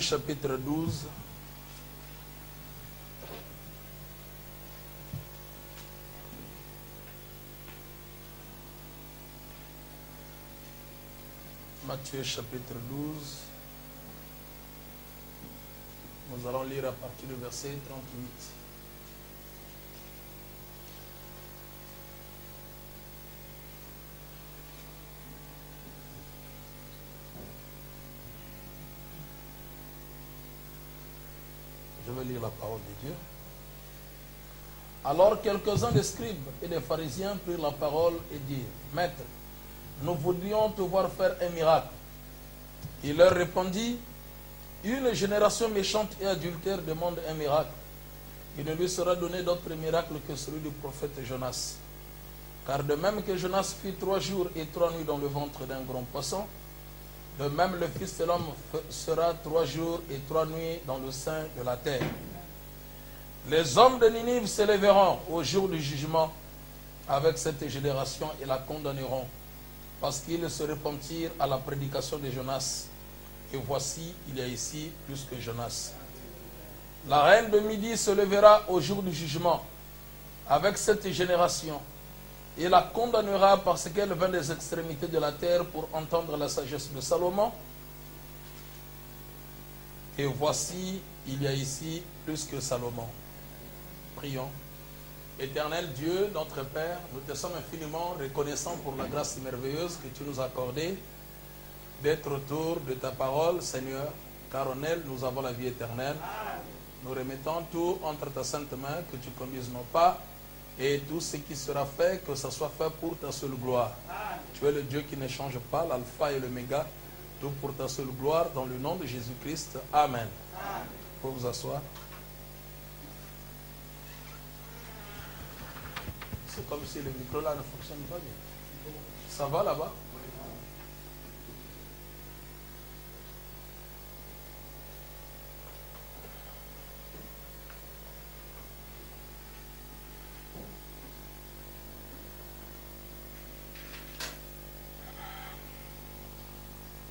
chapitre 12. Matthieu chapitre 12. Nous allons lire à partir du verset 38. Je vais lire la parole de Dieu. Alors quelques-uns des scribes et des pharisiens prirent la parole et dirent, « Maître, nous voudrions te voir faire un miracle. » Il leur répondit, « Une génération méchante et adultère demande un miracle. Il ne lui sera donné d'autre miracle que celui du prophète Jonas. Car de même que Jonas fut 3 jours et 3 nuits dans le ventre d'un grand poisson, de même le Fils de l'homme sera 3 jours et 3 nuits dans le sein de la terre. Les hommes de Ninive se lèveront au jour du jugement avec cette génération et la condamneront, parce qu'ils se repentirent à la prédication de Jonas. Et voici, il y a ici plus que Jonas. La reine de Midi se lèvera au jour du jugement avec cette génération et la condamnera parce qu'elle vint des extrémités de la terre pour entendre la sagesse de Salomon. Et voici, il y a ici plus que Salomon. Prions. Éternel Dieu, notre Père, nous te sommes infiniment reconnaissants pour la grâce merveilleuse que tu nous as accordée d'être autour de ta parole, Seigneur, car en elle, nous avons la vie éternelle. Nous remettons tout entre ta sainte main, que tu conduises nos pas, et tout ce qui sera fait, que ce soit fait pour ta seule gloire. Tu es le Dieu qui ne change pas, l'alpha et l'oméga, tout pour ta seule gloire, dans le nom de Jésus-Christ. Amen. Vous pouvez vous asseoir. C'est comme si le micro là ne fonctionne pas bien. Ça va là-bas?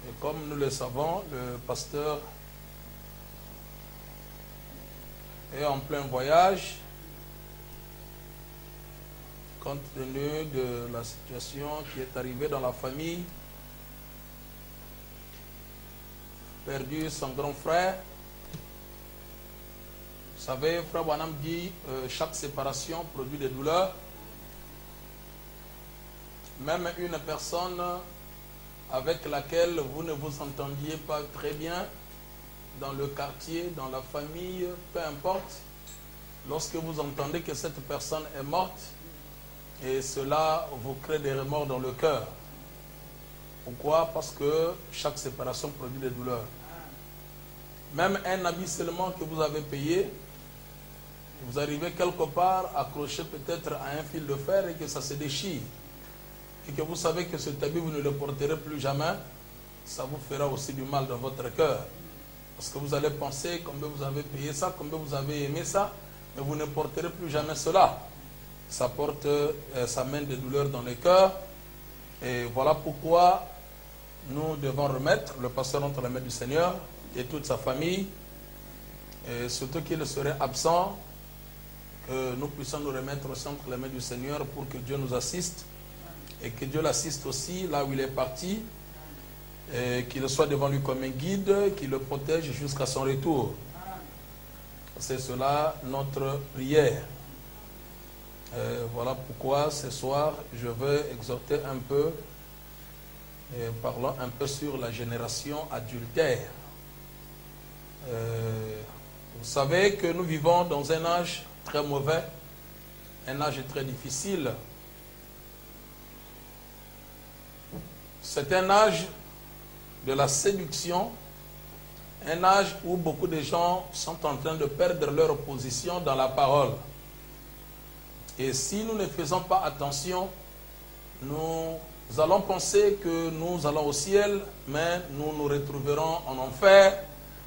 Et comme nous le savons, le pasteur est en plein voyage. Compte tenu de la situation qui est arrivée dans la famille, perdu son grand frère. Vous savez, frère Branham dit, chaque séparation produit des douleurs. Même une personne avec laquelle vous ne vous entendiez pas très bien, dans le quartier, dans la famille, peu importe, lorsque vous entendez que cette personne est morte, et cela vous crée des remords dans le cœur. Pourquoi? Parce que chaque séparation produit des douleurs. Même un habit seulement que vous avez payé, vous arrivez quelque part accroché peut-être à un fil de fer et que ça se déchire. Et que vous savez que cet habit, vous ne le porterez plus jamais, ça vous fera aussi du mal dans votre cœur. Parce que vous allez penser combien vous avez payé ça, combien vous avez aimé ça, mais vous ne porterez plus jamais cela. Ça porte, ça mène des douleurs dans le cœur. Et voilà pourquoi nous devons remettre le pasteur entre les mains du Seigneur et toute sa famille. Et surtout qu'il serait absent, que nous puissions nous remettre aussi entre les mains du Seigneur pour que Dieu nous assiste. Et que Dieu l'assiste aussi là où il est parti. Et qu'il soit devant lui comme un guide, qu'il le protège jusqu'à son retour. C'est cela notre prière. Voilà pourquoi ce soir je veux exhorter un peu, parlons un peu sur la génération adultère. Vous savez que nous vivons dans un âge très mauvais, un âge très difficile. C'est un âge de la séduction, un âge où beaucoup de gens sont en train de perdre leur position dans la parole. Et si nous ne faisons pas attention, nous allons penser que nous allons au ciel, mais nous nous retrouverons en enfer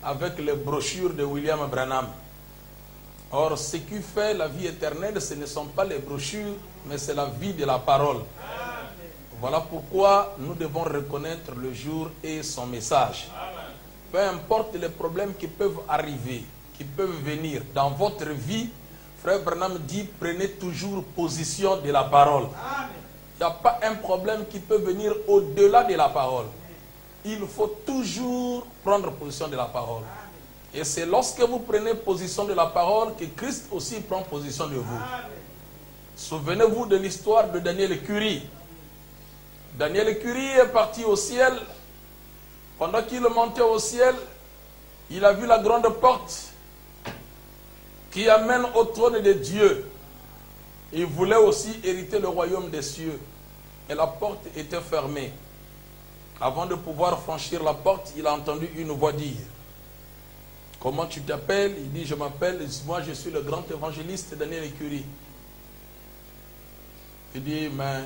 avec les brochures de William Branham. Or, ce qui fait la vie éternelle, ce ne sont pas les brochures, mais c'est la vie de la parole. Voilà pourquoi nous devons reconnaître le jour et son message. peu importe les problèmes qui peuvent arriver, qui peuvent venir dans votre vie, Frère Branham dit, prenez toujours position de la parole. Il n'y a pas un problème qui peut venir au-delà de la parole. Il faut toujours prendre position de la parole. Et c'est lorsque vous prenez position de la parole que Christ aussi prend position de vous. Souvenez-vous de l'histoire de Daniel Curie. Daniel Curie est parti au ciel. Pendant qu'il montait au ciel, il a vu la grande porte qui amène au trône de Dieu. Il voulait aussi hériter le royaume des cieux. Et la porte était fermée. Avant de pouvoir franchir la porte, il a entendu une voix dire, « Comment tu t'appelles » Il dit, « Je m'appelle, moi je suis le grand évangéliste Daniel Curie. » Il dit, « Mais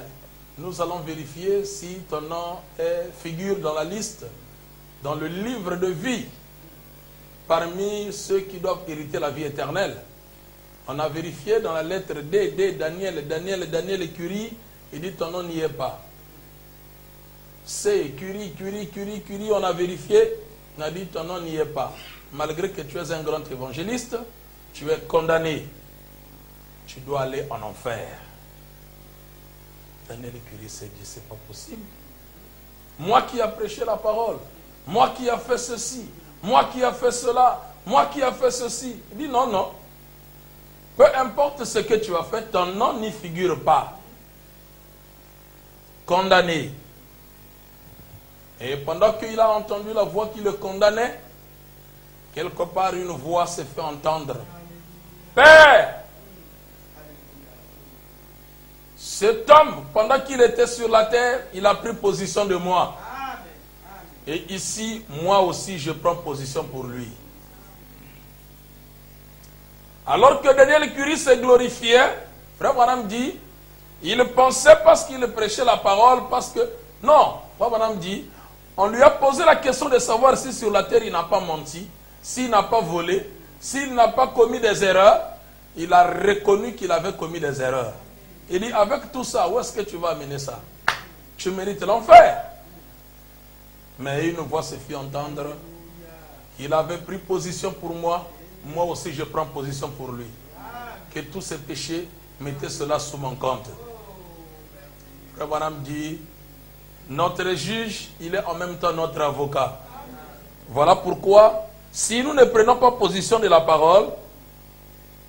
nous allons vérifier si ton nom figure dans la liste, dans le livre de vie, parmi ceux qui doivent hériter la vie éternelle. » On a vérifié dans la lettre D, Daniel Curie, il dit, « Ton nom n'y est pas. » C, Curie, on a vérifié, on a dit, « Ton nom n'y est pas. » Malgré que tu es un grand évangéliste, tu es condamné. Tu dois aller en enfer. Daniel Curie s'est dit, c'est pas possible. Moi qui ai prêché la parole, moi qui ai fait ceci, moi qui ai fait cela, moi qui ai fait ceci. Il dit, non, non. Peu importe ce que tu as fait, ton nom n'y figure pas. Condamné. Et pendant qu'il a entendu la voix qui le condamnait, quelque part une voix s'est fait entendre. Père, cet homme, pendant qu'il était sur la terre, il a pris position de moi. Et ici, moi aussi, je prends position pour lui. Alors que Daniel Curie se glorifiait, Frère Branham dit, il pensait parce qu'il prêchait la parole, parce que... Non, Frère Branham dit, on lui a posé la question de savoir si sur la terre il n'a pas menti, s'il n'a pas volé, s'il n'a pas commis des erreurs. Il a reconnu qu'il avait commis des erreurs. Il dit, avec tout ça, où est-ce que tu vas amener ça? Tu mérites l'enfer. Mais une voix se fit entendre. Il avait pris position pour moi. Moi aussi, je prends position pour lui. Que tous ses péchés, mettez cela sous mon compte. Frère Branham dit, notre juge, il est en même temps notre avocat. Voilà pourquoi, si nous ne prenons pas position de la parole,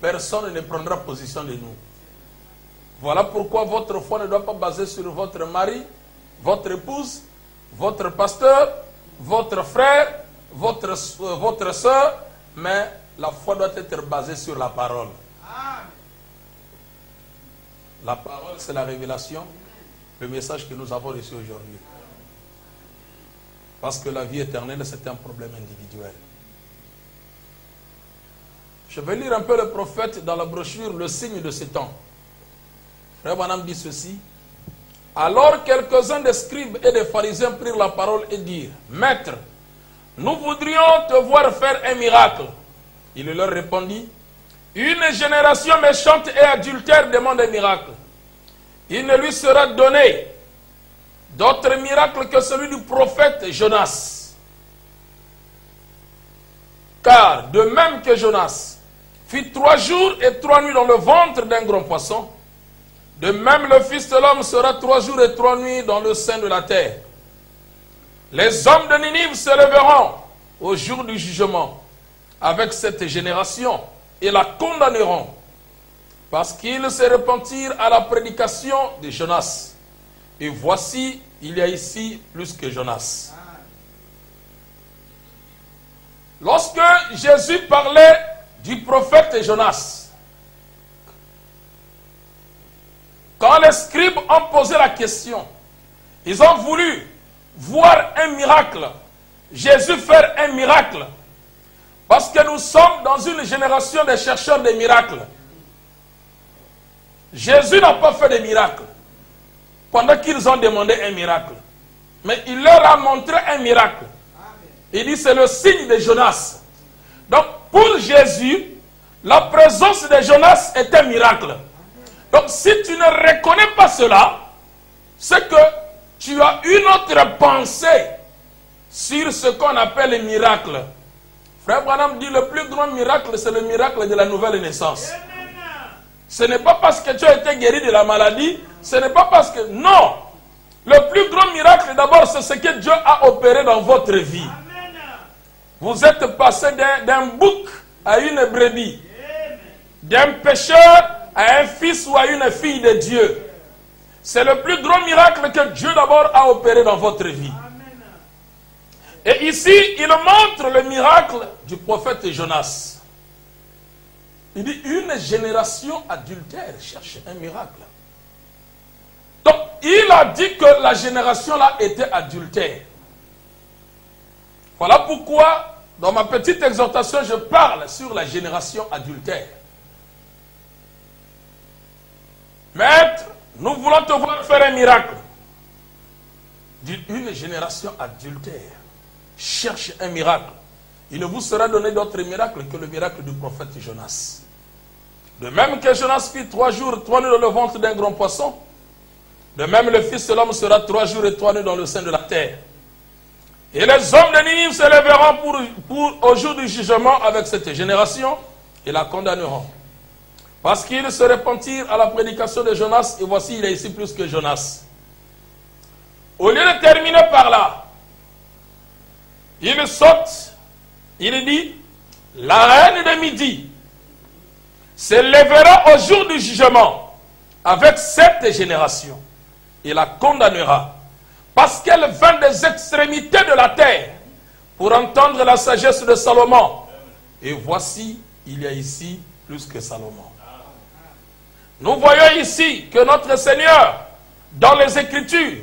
personne ne prendra position de nous. Voilà pourquoi votre foi ne doit pas baser sur votre mari, votre épouse, votre pasteur, votre frère, votre soeur, mais la foi doit être basée sur la parole. La parole, c'est la révélation, le message que nous avons reçu aujourd'hui. Parce que la vie éternelle, c'est un problème individuel. Je vais lire un peu le prophète dans la brochure, le signe de ce temps. Frère Branham dit ceci. Alors quelques-uns des scribes et des pharisiens prirent la parole et dirent, Maître, nous voudrions te voir faire un miracle. Il leur répondit, une génération méchante et adultère demande un miracle. Il ne lui sera donné d'autre miracle que celui du prophète Jonas. Car de même que Jonas fit 3 jours et 3 nuits dans le ventre d'un grand poisson, de même le Fils de l'homme sera 3 jours et 3 nuits dans le sein de la terre. Les hommes de Ninive se lèveront au jour du jugement avec cette génération et la condamneront parce qu'ils se repentirent à la prédication de Jonas. Et voici, il y a ici plus que Jonas. Lorsque Jésus parlait du prophète Jonas, quand les scribes ont posé la question, ils ont voulu voir un miracle, Jésus faire un miracle, parce que nous sommes dans une génération de chercheurs de miracles. Jésus n'a pas fait de miracle pendant qu'ils ont demandé un miracle, mais il leur a montré un miracle. Il dit c'est le signe de Jonas. Donc pour Jésus, la présence de Jonas est un miracle. Donc si tu ne reconnais pas cela, c'est que tu as une autre pensée sur ce qu'on appelle les miracles. Frère Branham dit le plus grand miracle, c'est le miracle de la nouvelle naissance. Ce n'est pas parce que tu as été guéri de la maladie, ce n'est pas parce que... Non! Le plus grand miracle, d'abord, c'est ce que Dieu a opéré dans votre vie. Vous êtes passé d'un bouc à une brebis, d'un pécheur à un fils ou à une fille de Dieu. C'est le plus grand miracle que Dieu d'abord a opéré dans votre vie. Et ici, il montre le miracle du prophète Jonas. Il dit, une génération adultère cherche un miracle. Donc, il a dit que la génération-là était adultère. Voilà pourquoi, dans ma petite exhortation, je parle sur la génération adultère. Maître, nous voulons te voir faire un miracle. Une génération adultère cherche un miracle. Il ne vous sera donné d'autre miracle que le miracle du prophète Jonas. De même que Jonas fit 3 jours, 3 nuits dans le ventre d'un grand poisson, de même le Fils de l'homme sera 3 jours et 3 nuits dans le sein de la terre. Et les hommes de Ninive se lèveront au jour du jugement avec cette génération et la condamneront. Parce qu'ils se repentirent à la prédication de Jonas, et voici il est ici plus que Jonas. Au lieu de terminer par là, il saute, il dit, la reine de Midi se lèvera au jour du jugement avec cette génération et la condamnera, parce qu'elle vint des extrémités de la terre pour entendre la sagesse de Salomon. Et voici, il y a ici plus que Salomon. Nous voyons ici que notre Seigneur, dans les Écritures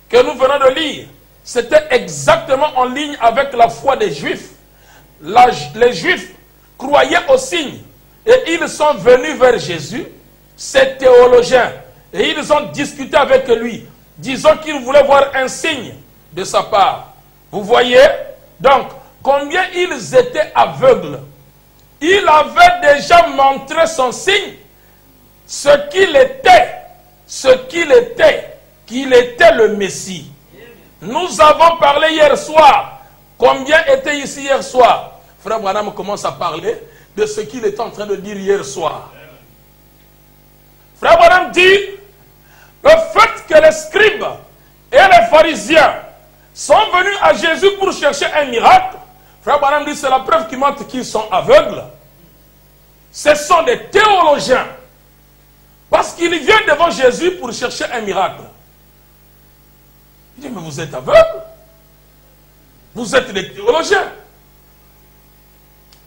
que nous venons de lire, c'était exactement en ligne avec la foi des Juifs. Les Juifs croyaient aux signes et ils sont venus vers Jésus, ces théologiens, et ils ont discuté avec lui, disant qu'ils voulaient voir un signe de sa part. Vous voyez donc combien ils étaient aveugles. Il avait déjà montré son signe, ce qu'il était, qu'il était le Messie. Nous avons parlé hier soir. Combien étaient ici hier soir? Frère Branham commence à parler de ce qu'il était en train de dire hier soir. Frère Branham dit, le fait que les scribes et les pharisiens sont venus à Jésus pour chercher un miracle, Frère Branham dit, c'est la preuve qui montre qu'ils sont aveugles. Ce sont des théologiens. Parce qu'ils viennent devant Jésus pour chercher un miracle. Il dit, mais vous êtes aveugles. Vous êtes des théologiens.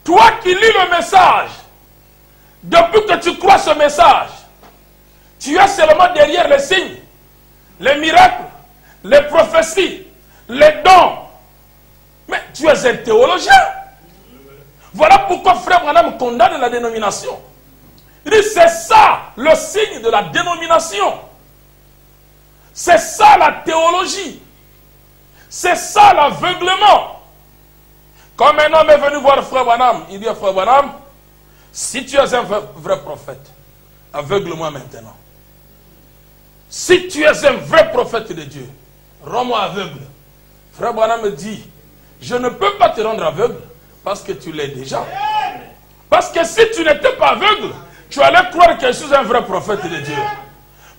Toi qui lis le message, depuis que tu crois ce message, tu es seulement derrière les signes, les miracles, les prophéties, les dons. Mais tu es un théologien. Voilà pourquoi Frère Branham condamne la dénomination. Il dit, c'est ça le signe de la dénomination. C'est ça la théologie. C'est ça l'aveuglement. Comme un homme est venu voir Frère Branham, il dit à Frère Branham, si tu es un vrai prophète, aveugle-moi maintenant. Si tu es un vrai prophète de Dieu, rends-moi aveugle. Frère Branham me dit, je ne peux pas te rendre aveugle parce que tu l'es déjà. Parce que si tu n'étais pas aveugle, tu allais croire que je suis un vrai prophète de Dieu.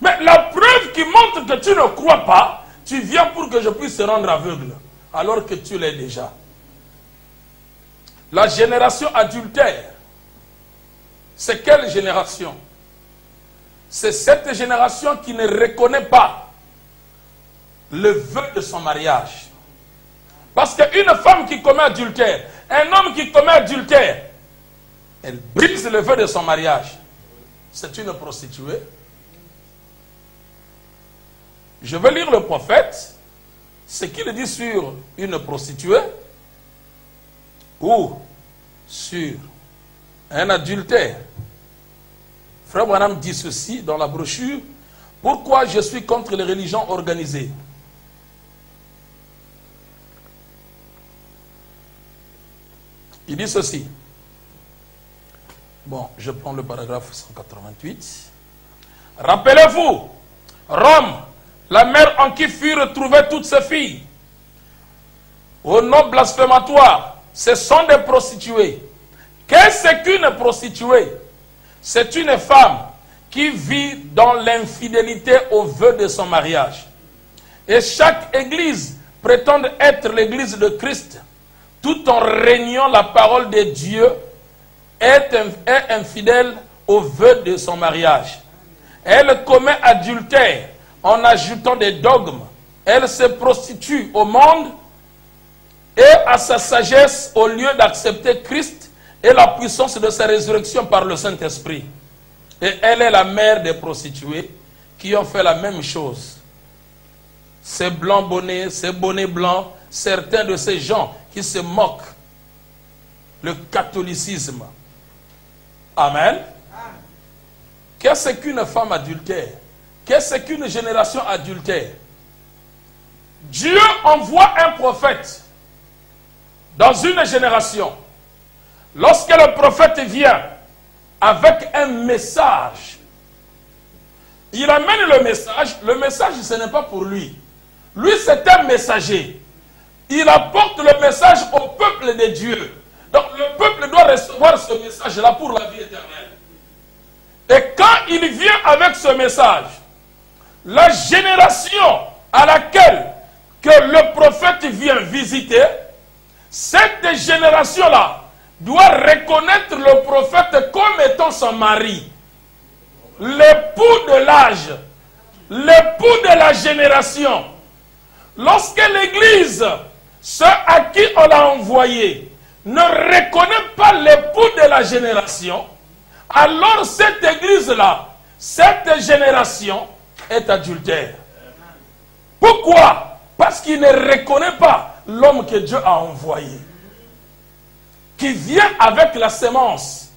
Mais la preuve qui montre que tu ne crois pas, tu viens pour que je puisse te rendre aveugle, alors que tu l'es déjà. La génération adultère, c'est quelle génération? C'est cette génération qui ne reconnaît pas le vœu de son mariage. Parce qu'une femme qui commet adultère, un homme qui commet adultère, elle brise le vœu de son mariage. C'est une prostituée. Je vais lire le prophète, ce qu'il dit sur une prostituée ou sur un adultère. Frère Branham dit ceci dans la brochure, pourquoi je suis contre les religions organisées. Il dit ceci. Bon, je prends le paragraphe 188. Rappelez-vous, Rome, la mer en qui furent retrouvées toutes ces filles. au nom blasphématoire, ce sont des prostituées. Qu'est-ce qu'une prostituée? C'est une femme qui vit dans l'infidélité au vœu de son mariage. Et chaque église prétend être l'église de Christ, tout en régnant la parole de Dieu, est infidèle au vœu de son mariage. Elle commet adultère en ajoutant des dogmes. Elle se prostitue au monde et à sa sagesse au lieu d'accepter Christ et la puissance de sa résurrection par le Saint-Esprit. Et elle est la mère des prostituées qui ont fait la même chose. Ces blancs bonnets, ces bonnets blancs, certains de ces gens qui se moquent. Le catholicisme. Amen. Qu'est-ce qu'une femme adultère? Qu'est-ce qu'une génération adultère? Dieu envoie un prophète dans une génération. Lorsque le prophète vient avec un message, il amène le message ce n'est pas pour lui. Lui c'est un messager. Il apporte le message au peuple de Dieu. Donc le peuple doit recevoir ce message-là pour la vie éternelle. Et quand il vient avec ce message, la génération à laquelle que le prophète vient visiter, cette génération-là doit reconnaître le prophète comme étant son mari, l'époux de l'âge, l'époux de la génération. Lorsque l'Église, ceux à qui on l'a envoyé, ne reconnaît pas l'époux de la génération, alors cette Église-là, cette génération est adultère. Pourquoi? Parce qu'il ne reconnaît pas l'homme que Dieu a envoyé, qui vient avec la sémence,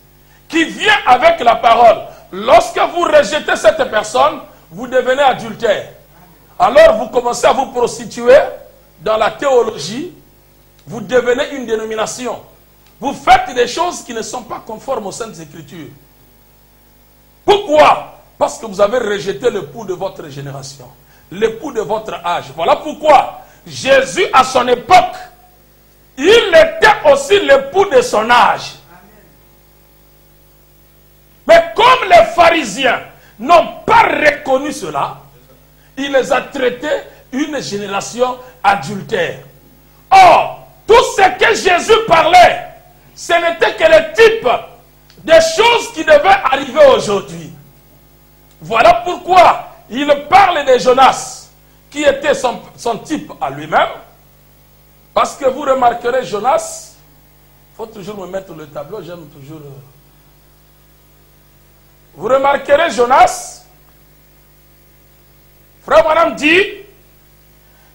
qui vient avec la parole. Lorsque vous rejetez cette personne, vous devenez adultère. Alors vous commencez à vous prostituer dans la théologie, vous devenez une dénomination. Vous faites des choses qui ne sont pas conformes aux Saintes Écritures. Pourquoi? Parce que vous avez rejeté l'époux de votre génération, l'époux de votre âge. Voilà pourquoi Jésus, à son époque, il était aussi l'époux de son âge. Mais comme les pharisiens n'ont pas reconnu cela, il les a traités une génération adultère. Or, tout ce que Jésus parlait, ce n'était que le type des choses qui devaient arriver aujourd'hui. Voilà pourquoi il parle de Jonas, qui était son type à lui-même. Parce que vous remarquerez, Jonas, il faut toujours me mettre le tableau, j'aime toujours... Vous remarquerez Jonas, frère Branham dit,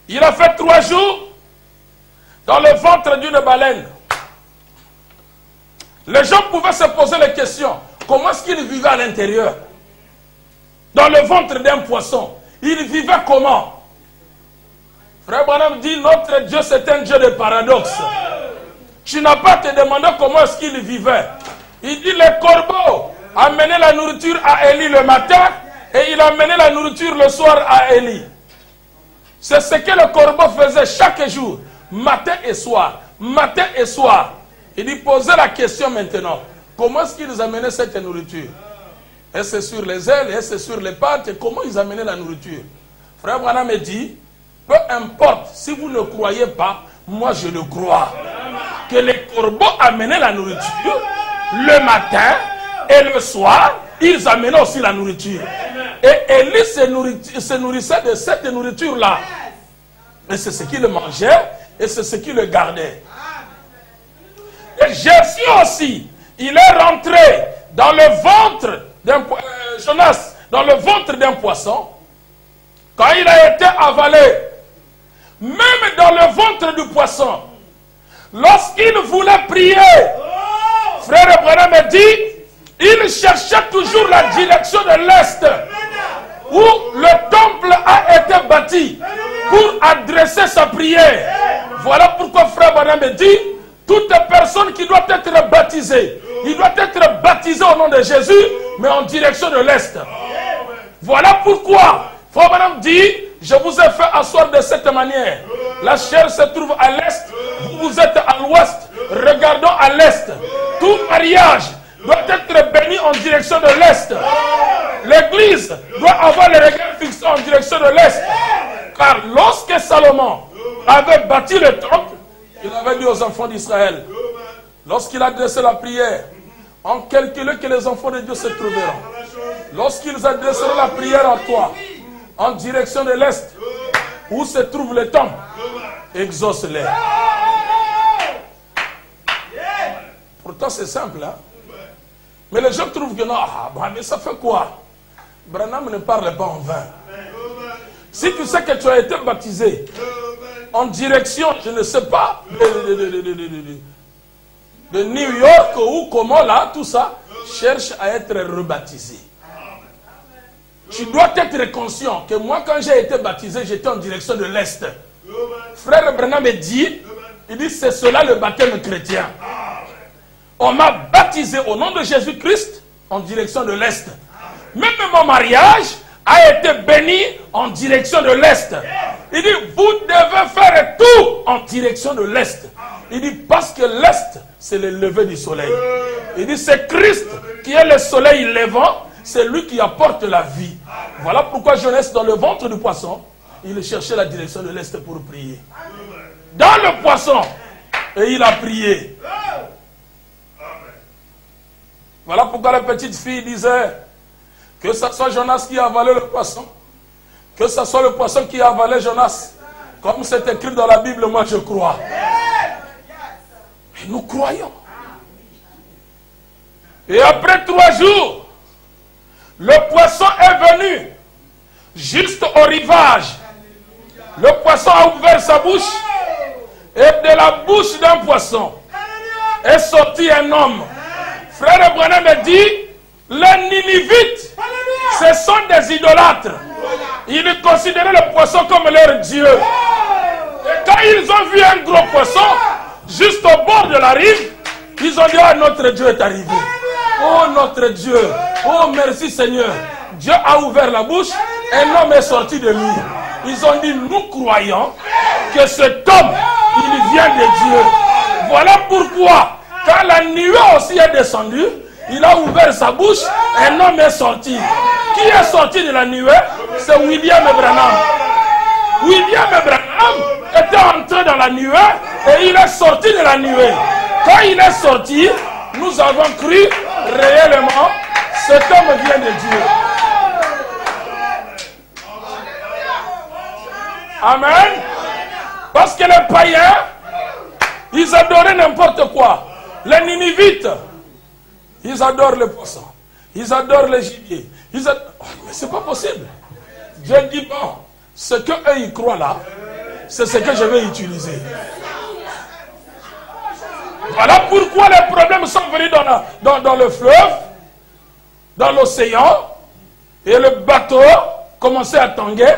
il a fait 3 jours dans le ventre d'une baleine. Les gens pouvaient se poser la question, comment est-ce qu'il vivait à l'intérieur? Dans le ventre d'un poisson. Il vivait comment? Frère Branham dit, notre Dieu c'est un Dieu de paradoxe. Tu n'as pas à te demander comment est-ce qu'il vivait. Il dit, les corbeaux amenaient la nourriture à Élie le matin et il amenait la nourriture le soir à Élie. C'est ce que le corbeau faisait chaque jour, matin et soir. Matin et soir. Il dit, posez la question maintenant. Comment est-ce qu'ils amenaient cette nourriture? Est-ce sur les ailes? Est-ce sur les pattes? Comment ils amenaient la nourriture? Frère Branham me dit, peu importe, si vous ne croyez pas, moi je le crois. Que les corbeaux amenaient la nourriture le matin et le soir, ils amenaient aussi la nourriture. Et Élie se nourrissait de cette nourriture-là. Et c'est ce qu'il mangeait et c'est ce qui le gardait. Et Jésus aussi, il est rentré dans le ventre d'un Jonas, dans le ventre d'un poisson. Quand il a été avalé, même dans le ventre du poisson, lorsqu'il voulait prier, frère Branham me dit, il cherchait toujours la direction de l'Est, où le temple a été bâti pour adresser sa prière. Voilà pourquoi frère Branham me dit, toute personne qui doit être baptisée, il doit être baptisé au nom de Jésus, mais en direction de l'Est. Voilà pourquoi frère Branham dit, je vous ai fait asseoir de cette manière. La chair se trouve à l'est, vous êtes à l'ouest. Regardons à l'est. Tout mariage doit être béni en direction de l'est. L'église doit avoir les regards fixés en direction de l'est. Car lorsque Salomon avait bâti le temple, il avait dit aux enfants d'Israël, lorsqu'il a adressé la prière, en calculant que les enfants de Dieu se trouveront. Lorsqu'ils adresseront la prière à toi, en direction de l'est, où se trouve le temple, exauce-les. Pourtant c'est simple, hein? Mais les gens trouvent que non, mais ça fait quoi? Branham ne parle pas en vain. Si tu sais que tu as été baptisé en direction, je ne sais pas, de New York ou comment là, tout ça, cherche à être rebaptisé. Tu dois être conscient que moi, quand j'ai été baptisé, j'étais en direction de l'Est. Frère Branham me dit, il dit, c'est cela le baptême chrétien. On m'a baptisé au nom de Jésus-Christ en direction de l'Est. Même mon mariage a été béni en direction de l'Est. Il dit, vous devez faire tout en direction de l'Est. Il dit, parce que l'Est, c'est le lever du soleil. Il dit, c'est Christ qui est le soleil levant. C'est lui qui apporte la vie. Voilà pourquoi Jeunesse, dans le ventre du poisson, il cherchait la direction de l'Est pour prier. Dans le poisson, et il a prié. Voilà pourquoi la petite fille disait, que ce soit Jonas qui a avalé le poisson, que ce soit le poisson qui a avalé Jonas, comme c'est écrit dans la Bible, moi je crois. Et nous croyons. Et après 3 jours, le poisson est venu juste au rivage. Le poisson a ouvert sa bouche et de la bouche d'un poisson est sorti un homme. Frère Branham me dit, les Ninivites, ce sont des idolâtres. Ils considéraient le poisson comme leur Dieu. Et quand ils ont vu un gros poisson, juste au bord de la rive, ils ont dit, oh, notre Dieu est arrivé. Oh, notre Dieu. Oh, merci Seigneur. Dieu a ouvert la bouche, un homme est sorti de lui. Ils ont dit, nous croyons que cet homme, il vient de Dieu. Voilà pourquoi, quand la nuée aussi est descendue, il a ouvert sa bouche, un homme est sorti. Qui est sorti de la nuée? C'est William Branham. William Branham était entré dans la nuée et il est sorti de la nuée. Quand il est sorti, nous avons cru réellement, cet homme vient de Dieu. Amen. Parce que les païens, ils adoraient n'importe quoi. Les Ninivites, ils adorent le poisson. Ils adorent le gibier. Mais c'est pas possible. Dieu dit, bon, ce qu'eux ils croient là, c'est ce que je vais utiliser. Voilà pourquoi les problèmes sont venus dans le fleuve, dans l'océan, et le bateau commençait à tanguer,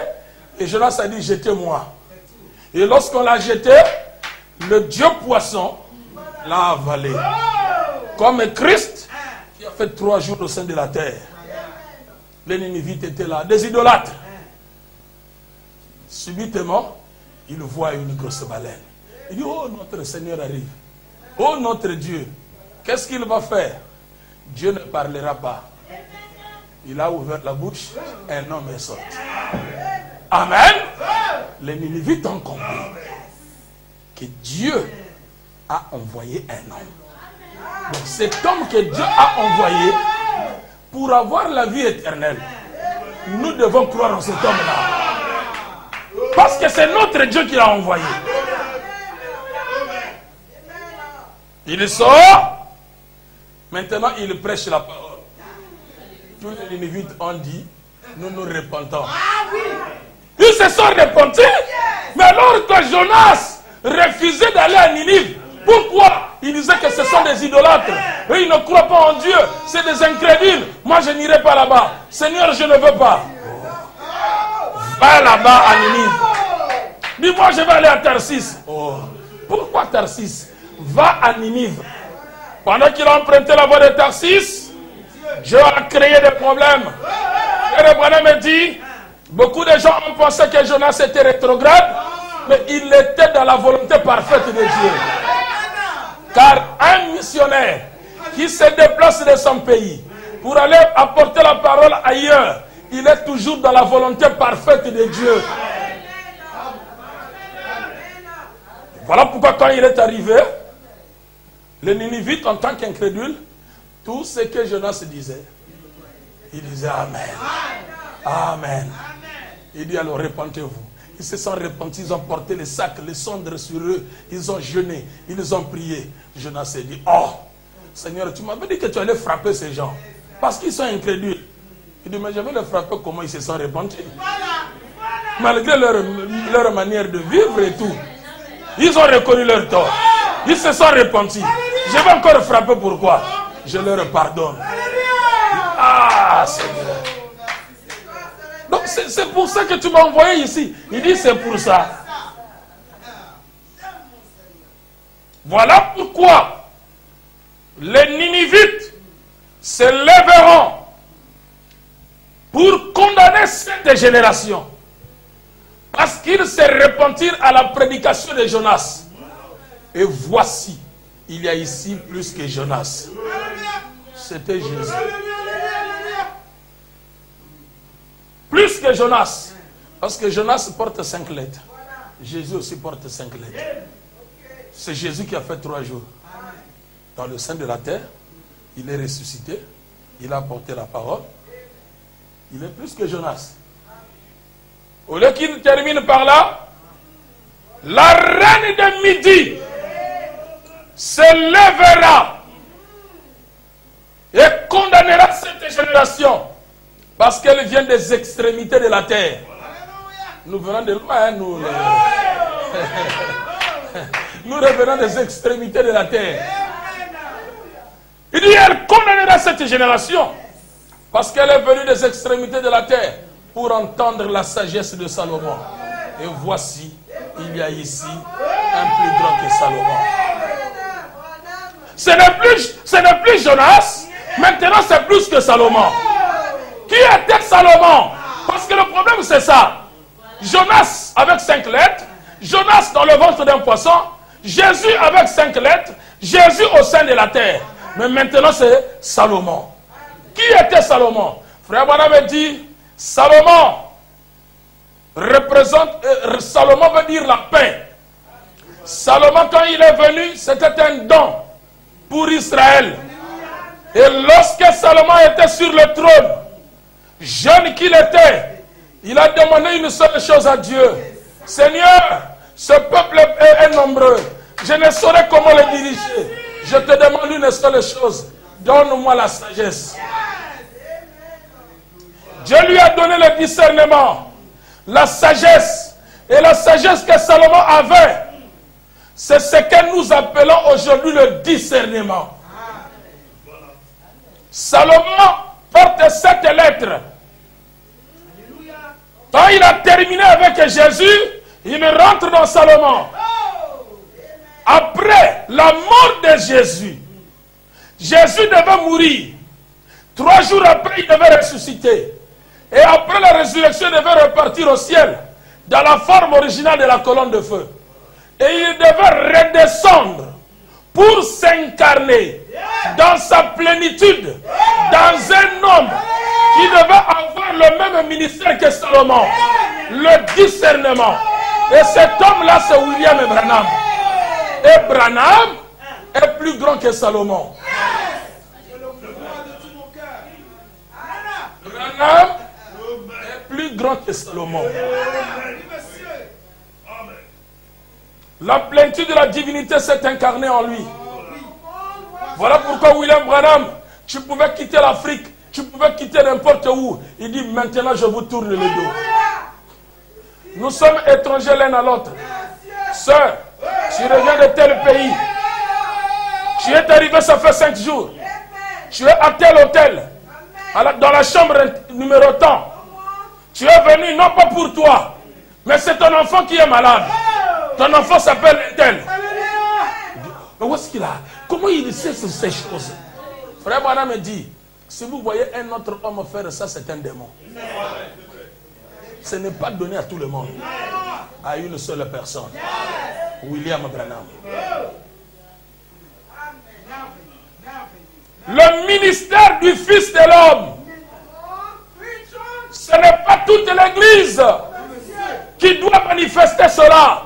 et Jonas a dit, jetez-moi. Et lorsqu'on l'a jeté, le Dieu poisson l'a avalé. Comme Christ, qui a fait 3 jours au sein de la terre. Les Ninivites étaient là, des idolâtres. Subitement, il voit une grosse baleine. Il dit, oh, notre Seigneur arrive. Oh, notre Dieu, qu'est-ce qu'il va faire? Dieu ne parlera pas. Il a ouvert la bouche, un homme est sorti. Amen. Les Ninivites ont compris que Dieu a envoyé un homme. Donc cet homme que Dieu a envoyé pour avoir la vie éternelle, nous devons croire en cet homme-là. Parce que c'est notre Dieu qui l'a envoyé. Il sort, maintenant il prêche la parole. Tous les Ninivites ont dit, nous nous repentons. Ils se sont repentis. Mais alors que Jonas refusait d'aller à Ninive, pourquoi? Il disait que ce sont des idolâtres. Eux, ils ne croient pas en Dieu. C'est des incrédules. Moi, je n'irai pas là-bas. Seigneur, je ne veux pas. Va là-bas à Ninive. Dis-moi, je vais aller à Tarsis. Oh. Pourquoi Tarsis? Va à Ninive. Pendant qu'il a emprunté la voie de Tarsis, Dieu a créé des problèmes. Et le Branham me dit, Beaucoup de gens ont pensé que Jonas était rétrograde, mais il était dans la volonté parfaite de Dieu. Car un missionnaire qui se déplace de son pays pour aller apporter la parole ailleurs, il est toujours dans la volonté parfaite de Dieu. Voilà pourquoi quand il est arrivé, les Ninivites en tant qu'incrédules, tout ce que Jonas disait, il disait Amen. Amen. Il dit alors repentez-vous. Ils se sont repentis, ils ont porté les sacs, les cendres sur eux, ils ont jeûné, ils ont prié. Jonas s'est dit, oh, Seigneur, tu m'avais dit que tu allais frapper ces gens, parce qu'ils sont incrédules. Il dit, mais je vais les frapper, comment ils se sont repentis. Malgré leur manière de vivre et tout, ils ont reconnu leur tort. Ils se sont repentis. Je vais encore frapper, pourquoi? Je leur pardonne. Ah, Seigneur. Donc c'est pour ça que tu m'as envoyé ici. Il dit c'est pour ça. Voilà pourquoi les Ninivites se lèveront pour condamner cette génération. Parce qu'ils se repentirent à la prédication de Jonas. Et voici, il y a ici plus que Jonas. C'était Jésus. Plus que Jonas. Parce que Jonas porte 5 lettres. Jésus aussi porte 5 lettres. C'est Jésus qui a fait 3 jours. Dans le sein de la terre, il est ressuscité. Il a apporté la parole. Il est plus que Jonas. Au lieu qu'il termine par là, la reine de midi se lèvera et condamnera cette génération parce qu'elle vient des extrémités de la terre. Nous venons de loin, nous revenons des extrémités de la terre. Il dit, elle condamnera cette génération parce qu'elle est venue des extrémités de la terre pour entendre la sagesse de Salomon. Et voici, il y a ici un plus grand que Salomon. Ce n'est plus Jonas, maintenant c'est plus que Salomon. Qui était Salomon? Parce que le problème c'est ça. Jonas avec 5 lettres, Jonas dans le ventre d'un poisson, Jésus avec 5 lettres, Jésus au sein de la terre. Mais maintenant c'est Salomon. Qui était Salomon? Frère Branham dit, Salomon représente, Salomon veut dire la paix. Salomon quand il est venu, c'était un don pour Israël. Et lorsque Salomon était sur le trône, jeune qu'il était, il a demandé une seule chose à Dieu. Seigneur, ce peuple est nombreux. Je ne saurais comment le diriger. Je te demande une seule chose. Donne-moi la sagesse. Dieu lui a donné le discernement, la sagesse. Et la sagesse que Salomon avait, c'est ce que nous appelons aujourd'hui le discernement. Salomon porte 7 lettres. Quand il a terminé avec Jésus, il rentre dans Salomon. Après la mort de Jésus, Jésus devait mourir. 3 jours après, il devait ressusciter. Et après la résurrection, il devait repartir au ciel dans la forme originale de la colonne de feu. Et il devait redescendre pour s'incarner dans sa plénitude, dans un homme qui devait avoir le même ministère que Salomon, le discernement. Et cet homme-là, c'est William Branham. Et Branham est plus grand que Salomon. Branham est plus grand que Salomon. La plénitude de la divinité s'est incarnée en lui. Voilà pourquoi William Branham, tu pouvais quitter l'Afrique, tu pouvais quitter n'importe où. Il dit maintenant je vous tourne le dos. Nous sommes étrangers l'un à l'autre. Sœur, tu reviens de tel pays. Tu es arrivé, ça fait 5 jours. Tu es à tel hôtel, dans la chambre numéro tant. Tu es venu non pas pour toi, mais c'est ton enfant qui est malade. Ton enfant s'appelle tel. Mais où est-ce qu'il a? Comment il sait ces choses? Frère Branham me dit, si vous voyez un autre homme faire ça, c'est un démon. ce n'est pas donné à tout le monde. À une seule personne. William Branham. Le ministère du Fils de l'homme. Ce n'est pas toute l'Église qui doit manifester cela.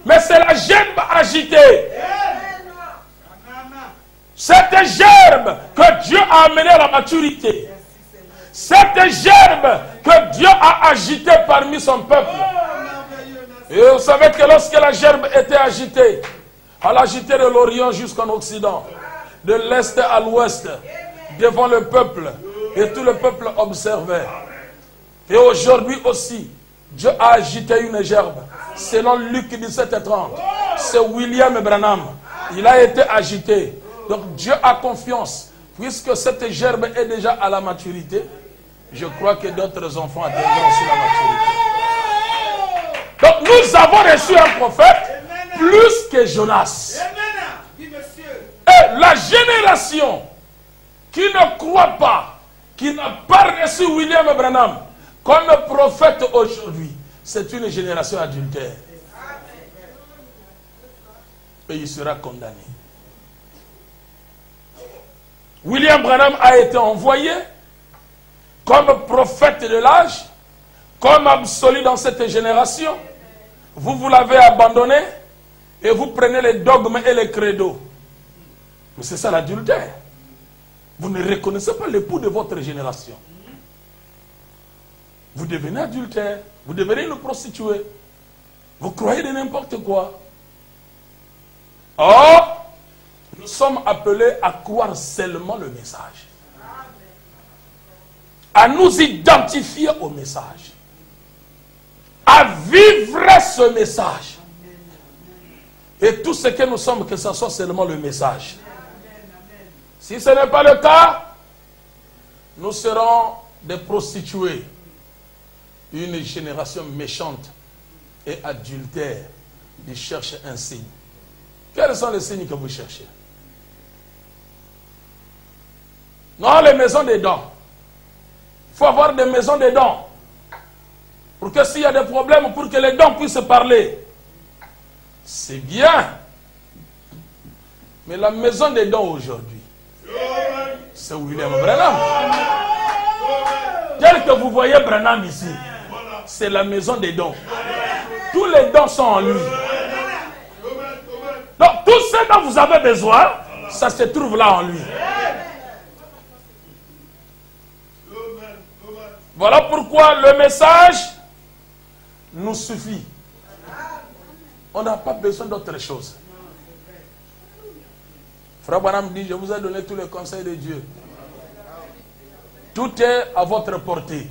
Mais c'est la gerbe agitée. Cette gerbe que Dieu a amenée à la maturité. Cette gerbe que Dieu a agitée parmi son peuple. Et vous savez que lorsque la gerbe était agitée, elle agitait de l'Orient jusqu'en Occident, de l'Est à l'Ouest, devant le peuple. Et tout le peuple observait. Et aujourd'hui aussi, Dieu a agité une gerbe. Selon Luc 17:30, c'est William Branham. Il a été agité. Donc Dieu a confiance. Puisque cette gerbe est déjà à la maturité, je crois que d'autres enfants atteindront aussi la maturité. Donc nous avons reçu un prophète plus que Jonas. Et la génération qui ne croit pas, qui n'a pas reçu William Branham comme prophète aujourd'hui, c'est une génération adultère. Et il sera condamné. William Branham a été envoyé comme prophète de l'âge, comme absolu dans cette génération. Vous l'avez abandonné et vous prenez les dogmes et les credos. Mais c'est ça l'adultère. Vous ne reconnaissez pas l'époux de votre génération. Vous devenez adultère, vous devenez une prostituée. Vous croyez de n'importe quoi. Or, nous sommes appelés à croire seulement le message. À nous identifier au message. À vivre ce message. Et tout ce que nous sommes, que ce soit seulement le message. Si ce n'est pas le cas, nous serons des prostituées. Une génération méchante et adultère qui cherche un signe. Quels sont les signes que vous cherchez? Non, les maisons des dons. Il faut avoir des maisons des dons. Pour que s'il y a des problèmes, pour que les dons puissent parler. C'est bien. Mais la maison des dons aujourd'hui, c'est William Branham. Tel que vous voyez Branham ici, c'est la maison des dons. Tous les dons sont en lui. Donc tout ce dont vous avez besoin, ça se trouve là en lui. Voilà pourquoi le message nous suffit. On n'a pas besoin d'autre chose. Frère Branham dit, je vous ai donné tous les conseils de Dieu. Tout est à votre portée.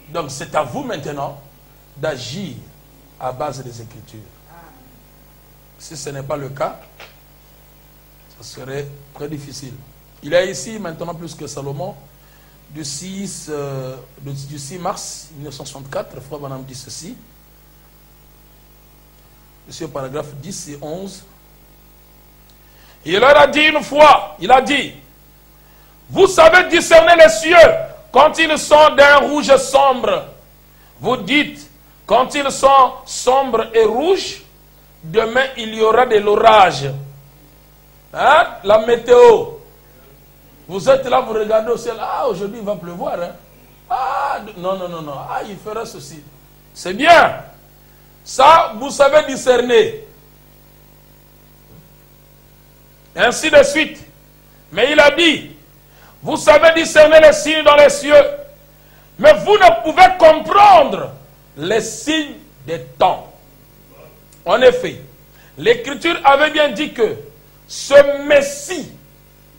Donc c'est à vous maintenant d'agir à base des Écritures. Si ce n'est pas le cas, ce serait très difficile. Il est ici maintenant plus que Salomon, du 6 mars 1964, Frère Branham dit ceci. Ici au paragraphe 10 et 11. Il leur a dit une fois, il a dit, vous savez discerner les cieux quand ils sont d'un rouge sombre. Vous dites, quand ils sont sombres et rouges, demain il y aura de l'orage. Hein? La météo. Vous êtes là, vous regardez au ciel. Ah, aujourd'hui il va pleuvoir. Hein? Ah, non. Ah, il fera ceci. C'est bien. Ça, vous savez discerner. Ainsi de suite. Mais il a dit, vous savez discerner les signes dans les cieux, mais vous ne pouvez comprendre les signes des temps. En effet, l'Écriture avait bien dit que ce Messie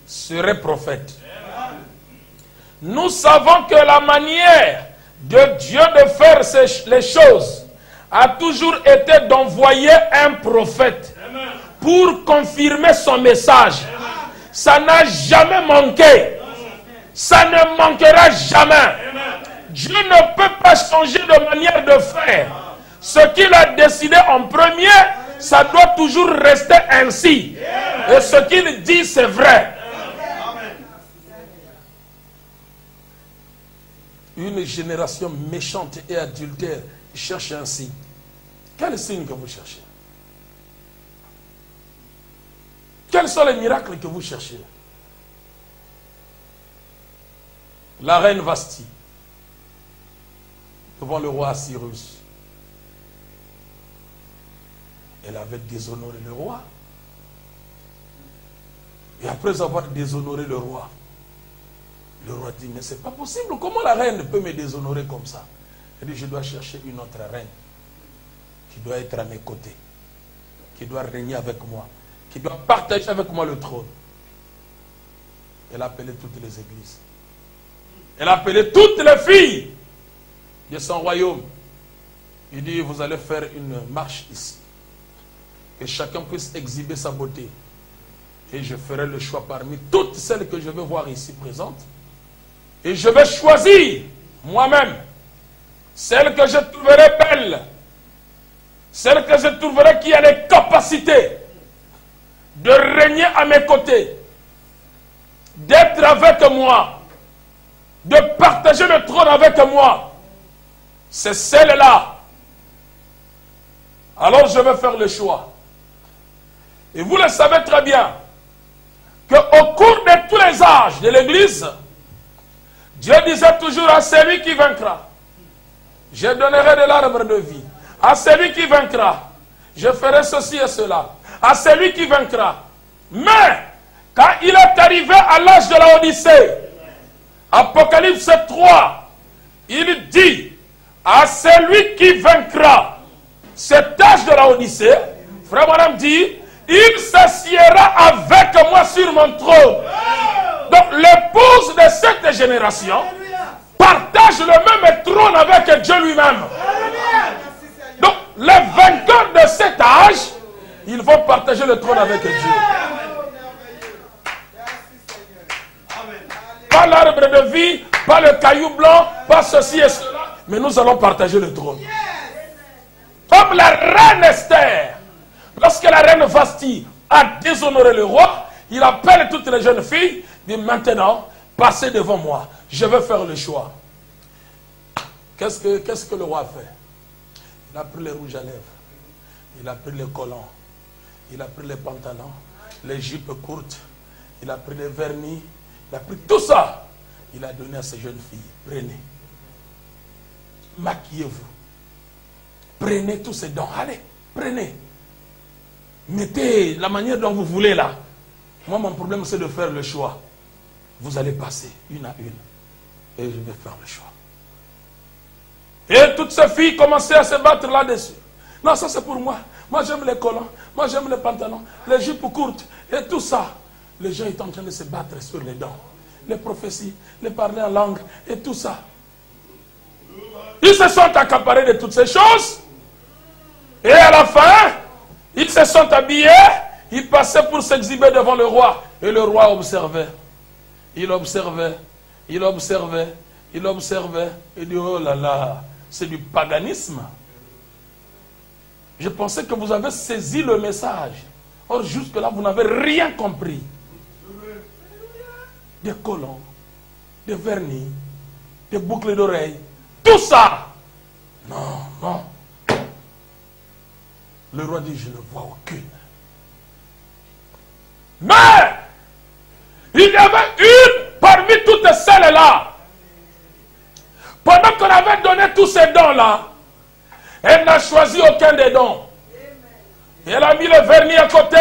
serait prophète. Nous savons que la manière de Dieu de faire les choses a toujours été d'envoyer un prophète pour confirmer son message. Ça n'a jamais manqué. Ça ne manquera jamais. Dieu ne peut pas changer de manière de faire. Ce qu'il a décidé en premier, ça doit toujours rester ainsi. Et ce qu'il dit, c'est vrai. une génération méchante et adultère cherche un signe. Quel signe que vous cherchez? Quels sont les miracles que vous cherchez? La reine Vasti, devant le roi Cyrus, elle avait déshonoré le roi. Et après avoir déshonoré le roi dit, mais c'est pas possible, comment la reine peut me déshonorer comme ça? Elle dit, je dois chercher une autre reine qui doit être à mes côtés, qui doit régner avec moi, qui doit partager avec moi le trône. Elle a appelé toutes les églises. Elle a appelé toutes les filles de son royaume. Il dit, vous allez faire une marche ici. Que chacun puisse exhiber sa beauté. Et je ferai le choix parmi toutes celles que je vais voir ici présentes. Et je vais choisir moi-même celle que je trouverai belle, celle que je trouverai qui a les capacités de régner à mes côtés, d'être avec moi, de partager le trône avec moi. C'est celle-là. Alors je vais faire le choix. Et vous le savez très bien qu'au cours de tous les âges de l'Église, Dieu disait toujours à celui qui vaincra, je donnerai de l'arbre de vie. À celui qui vaincra, je ferai ceci et cela. À celui qui vaincra. Mais, quand il est arrivé à l'âge de la Odyssée, Apocalypse 3, il dit, à celui qui vaincra, cet âge de la Odyssée, Frère Branham dit, il s'assiera avec moi sur mon trône. Donc l'épouse de cette génération partage le même trône avec Dieu lui-même. Donc les vainqueurs de cet âge, ils vont partager le trône avec Dieu. Pas l'arbre de vie, pas le caillou blanc, pas ceci et cela, mais nous allons partager le trône. Comme la reine Esther, lorsque la reine Vasti a déshonoré le roi, il appelle toutes les jeunes filles, dit maintenant, passez devant moi, je vais faire le choix. Qu'est-ce que le roi a fait? Il a pris les rouges à lèvres, il a pris les collants, il a pris les pantalons, les jupes courtes, il a pris les vernis, il a pris tout ça. Il a donné à ces jeunes filles. Prenez. Maquillez-vous. Prenez tous ces dons. Allez, prenez. Mettez la manière dont vous voulez là. Moi, mon problème, c'est de faire le choix. Vous allez passer une à une. Et je vais faire le choix. Et toutes ces filles commençaient à se battre là-dessus. Non, ça c'est pour moi. Moi, j'aime les collants. Moi, j'aime les pantalons. Les jupes courtes. Et tout ça. Les gens étaient en train de se battre sur les dents. Les prophéties, les parler en langue et tout ça. Ils se sont accaparés de toutes ces choses. Et à la fin, ils se sont habillés. Ils passaient pour s'exhiber devant le roi. Et le roi observait. Il observait. Il observait. Il observait. Il dit, oh là là, c'est du paganisme. Je pensais que vous avez saisi le message. Or, jusque-là, vous n'avez rien compris. Des collants, des vernis, des boucles d'oreilles, tout ça. Non, non. Le roi dit, je ne vois aucune. Mais, il y avait une parmi toutes celles-là. Pendant qu'on avait donné tous ces dons-là, elle n'a choisi aucun des dons. Et elle a mis le vernis à côté,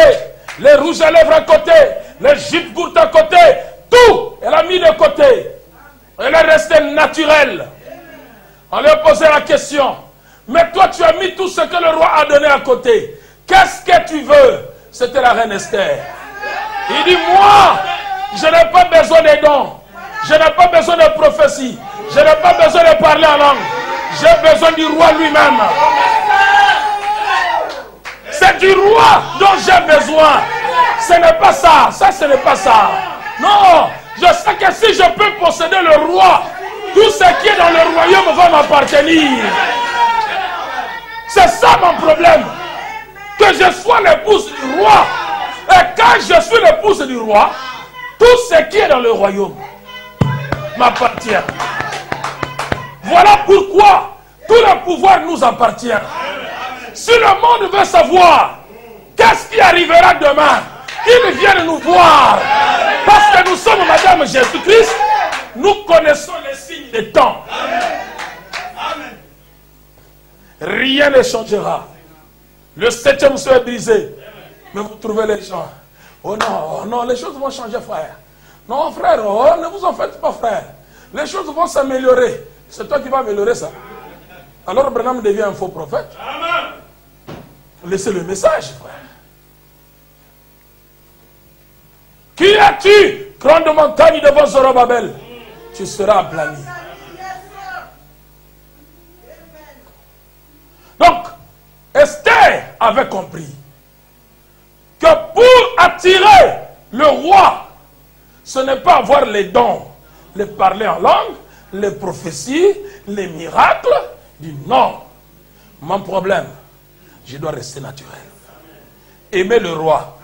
les rouges à lèvres à côté, les jupes courtes à côté, tout, elle a mis de côté. Elle est restée naturelle. On lui a posé la question. Mais toi, tu as mis tout ce que le roi a donné à côté. Qu'est-ce que tu veux? C'était la reine Esther. Il dit, moi, je n'ai pas besoin des dons. Je n'ai pas besoin de prophétie. Je n'ai pas besoin de parler en langue. J'ai besoin du roi lui-même. C'est du roi dont j'ai besoin. Ce n'est pas ça. Ça, ce n'est pas ça. Non, je sais que si je peux posséder le roi, tout ce qui est dans le royaume va m'appartenir. C'est ça mon problème. Que je sois l'épouse du roi. Et quand je suis l'épouse du roi, tout ce qui est dans le royaume m'appartient. Voilà pourquoi tout le pouvoir nous appartient. Si le monde veut savoir qu'est-ce qui arrivera demain, qu'ils viennent nous voir. Parce que nous sommes Madame Jésus-Christ, nous connaissons les signes des temps. Rien ne changera. Le 7e sceau est brisé. Mais vous trouvez les gens. Oh non, oh non, les choses vont changer, frère. Non, frère, oh, ne vous en faites pas, frère. Les choses vont s'améliorer. C'est toi qui vas améliorer ça. Alors Branham devient un faux prophète. Laissez le message, frère. Qui es-tu, grande montagne devant Zorobabel? Tu seras aplani. Donc, Esther avait compris que pour attirer le roi, ce n'est pas avoir les dons, les parler en langue, les prophéties, les miracles. Du non. Mon problème, je dois rester naturel. Aimer le roi,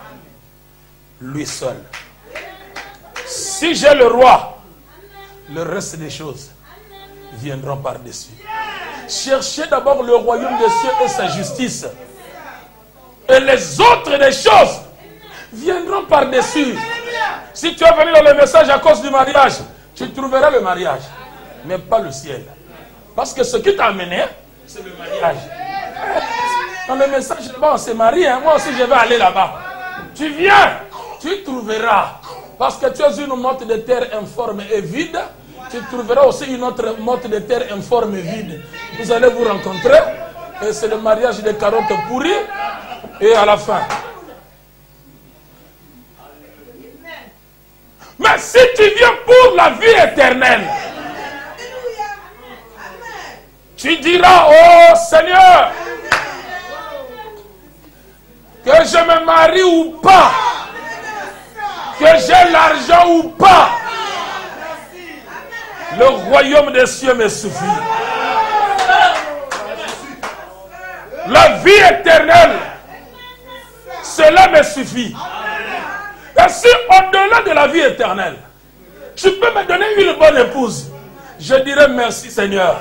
lui seul. Si j'ai le roi, le reste des choses viendront par-dessus. Cherchez d'abord le royaume des cieux et sa justice. Et les autres des choses viendront par-dessus. Si tu es venu dans le message à cause du mariage, tu trouveras le mariage, mais pas le ciel. Parce que ce qui t'a amené, c'est le mariage. Dans le message, là-bas, on se marie. Hein? Moi aussi, je vais aller là-bas. Tu viens, tu trouveras. Parce que tu es une motte de terre informe et vide. Tu trouveras aussi une autre motte de terre informe et vide. Vous allez vous rencontrer. Et c'est le mariage des carottes pourries. Et à la fin. Mais si tu viens pour la vie éternelle, tu diras, oh Seigneur, que je me marie ou pas, que j'ai l'argent ou pas, le royaume des cieux me suffit. La vie éternelle, cela me suffit. Et si au-delà de la vie éternelle, tu peux me donner une bonne épouse, je dirai merci Seigneur.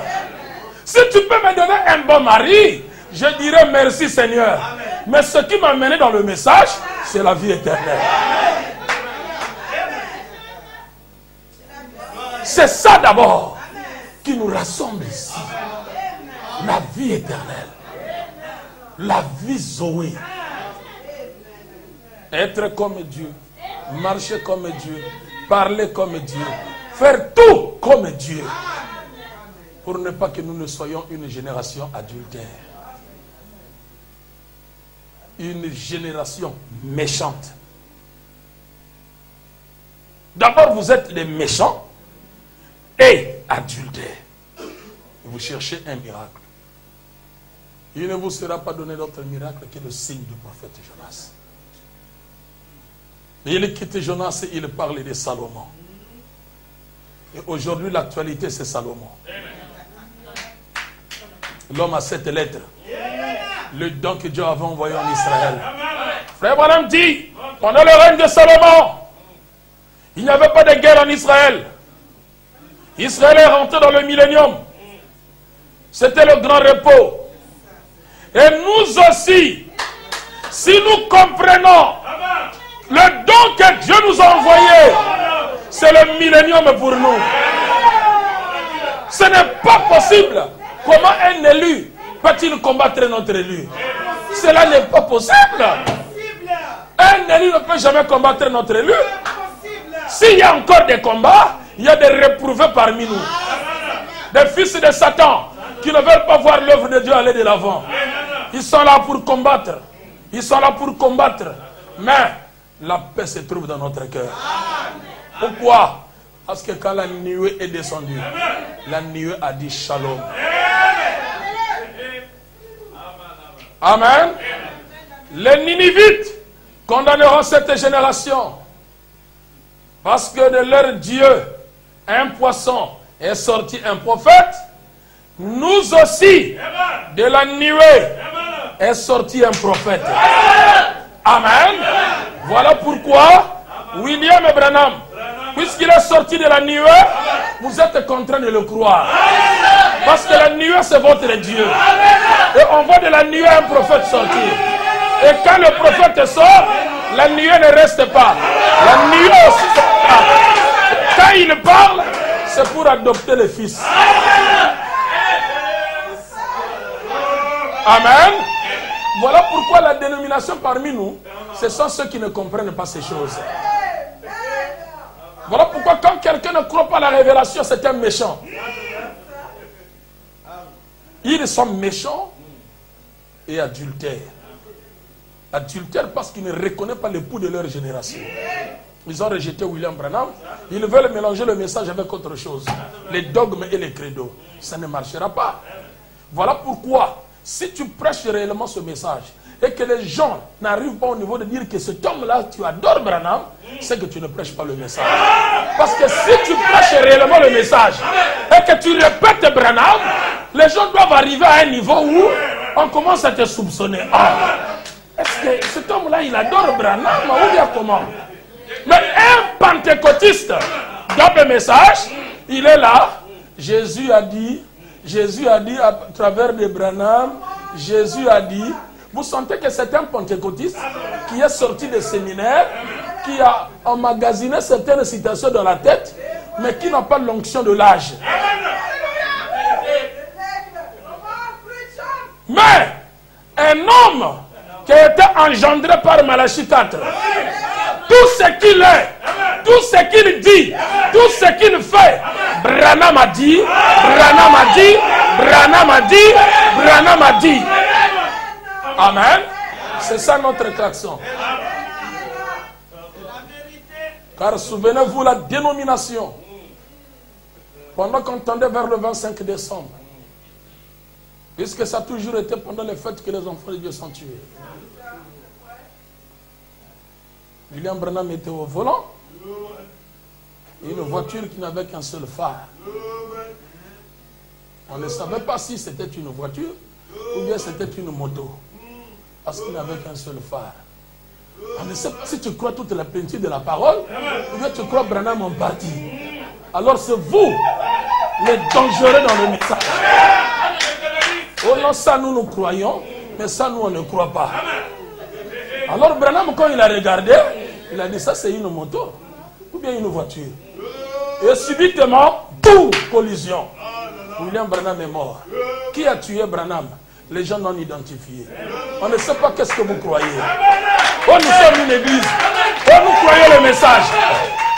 Si tu peux me donner un bon mari, je dirai merci Seigneur. Mais ce qui m'a mené dans le message, c'est la vie éternelle. C'est ça d'abord qui nous rassemble ici. La vie éternelle. La vie Zoé. Être comme Dieu. Marcher comme Dieu. Parler comme Dieu. Faire tout comme Dieu. Pour ne pas que nous ne soyons une génération adultère. Une génération méchante. D'abord, vous êtes des méchants et adultères. Vous cherchez un miracle. Il ne vous sera pas donné d'autre miracle que le signe du prophète Jonas. Il quitte Jonas et il parle de Salomon. Et aujourd'hui, l'actualité, c'est Salomon. L'homme a 7 lettres. Le don que Dieu avait envoyé en Israël. Frère Branham dit, pendant le règne de Salomon, il n'y avait pas de guerre en Israël. Israël est rentré dans le millénium. C'était le grand repos. Et nous aussi, si nous comprenons le don que Dieu nous a envoyé, c'est le millénium pour nous. Ce n'est pas possible. Comment un élu peut-il combattre notre élu? Cela n'est pas possible. Un élu ne peut jamais combattre notre élu. S'il y a encore des combats, il y a des réprouvés parmi nous. Des fils de Satan qui ne veulent pas voir l'œuvre de Dieu aller de l'avant. Ils sont là pour combattre. Ils sont là pour combattre. Mais la paix se trouve dans notre cœur. Pourquoi? Parce que quand la nuée est descendue, la nuée a dit shalom. Amen. Les Ninivites condamneront cette génération. Parce que de leur Dieu, un poisson est sorti un prophète. Nous aussi, de la nuée, est sorti un prophète. Amen. Voilà pourquoi William Branham, puisqu'il est sorti de la nuée, vous êtes contraints de le croire. Parce que la nuée, c'est votre Dieu. Et on voit de la nuée un prophète sortir. Et quand le prophète sort, la nuée ne reste pas. La nuée aussi sort. Quand il parle, c'est pour adopter le fils. Amen. Voilà pourquoi la dénomination parmi nous, ce sont ceux qui ne comprennent pas ces choses. Voilà pourquoi quand quelqu'un ne croit pas à la révélation, c'est un méchant. Ils sont méchants et adultères. Adultères parce qu'ils ne reconnaissent pas l'époux de leur génération. Ils ont rejeté William Branham. Ils veulent mélanger le message avec autre chose. Les dogmes et les credos. Ça ne marchera pas. Voilà pourquoi, si tu prêches réellement ce message et que les gens n'arrivent pas au niveau de dire que cet homme-là, tu adores Branham, c'est que tu ne prêches pas le message. Parce que si tu prêches réellement le message et que tu répètes Branham, les gens doivent arriver à un niveau où on commence à te soupçonner. Ah, est-ce que cet homme-là, il adore Branham ou bien comment? Mais un pentecôtiste dans le message, il est là. Jésus a dit à travers des Branham, Jésus a dit. Vous sentez que c'est un pentecôtiste qui est sorti des séminaires, qui a emmagasiné certaines citations dans la tête, mais qui n'a pas l'onction de l'âge. Mais un homme qui a été engendré par Malachie 4, tout ce qu'il est, tout ce qu'il dit, tout ce qu'il fait, Branham a dit, Branham a dit, Branham a dit, Branham a dit. Amen. C'est ça notre klaxon. Car souvenez-vous la dénomination. Pendant qu'on tendait vers le 25 décembre. Puisque ça a toujours été pendant les fêtes que les enfants de Dieu sont tués. William Branham était au volant. Et une voiture qui n'avait qu'un seul phare. On ne savait pas si c'était une voiture ou bien c'était une moto. Parce qu'il n'avait qu'un seul phare. On ne sait pas si tu crois toute la plénitude de la parole ou bien tu crois Branham en partie. Alors c'est vous les dangereux dans le message. Oh non, ça nous croyons, mais ça nous on ne croit pas. Alors Branham, quand il a regardé, il a dit ça c'est une moto ou bien une voiture. Et subitement, boum, collision. William Branham est mort. Qui a tué Branham? Les gens non identifiés. On ne sait pas qu'est-ce que vous croyez. Oh, nous sommes une église. Oh, vous croyez le message.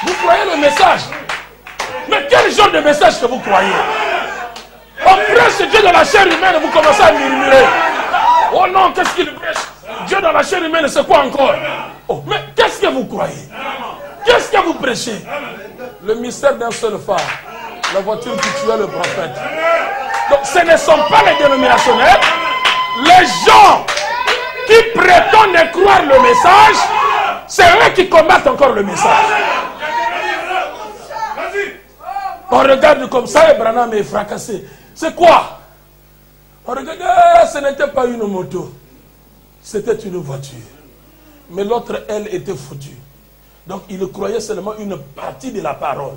Vous croyez le message. Mais quel genre de message que vous croyez? On prêche Dieu dans la chair humaine et vous commencez à murmurer. Oh non, qu'est-ce qu'il prêche? Dieu dans la chair humaine, c'est quoi encore? Oh, mais qu'est-ce que vous croyez? Qu'est-ce que vous prêchez? Le mystère d'un seul phare. La voiture qui tuait le prophète. Donc ce ne sont pas les dénominationnels. Les gens qui prétendent croire le message, c'est eux qui combattent encore le message. On regarde comme ça et Branham est fracassé. C'est quoi? On regarde, ce n'était pas une moto. C'était une voiture. Mais l'autre, elle, était foutue. Donc il croyait seulement une partie de la parole.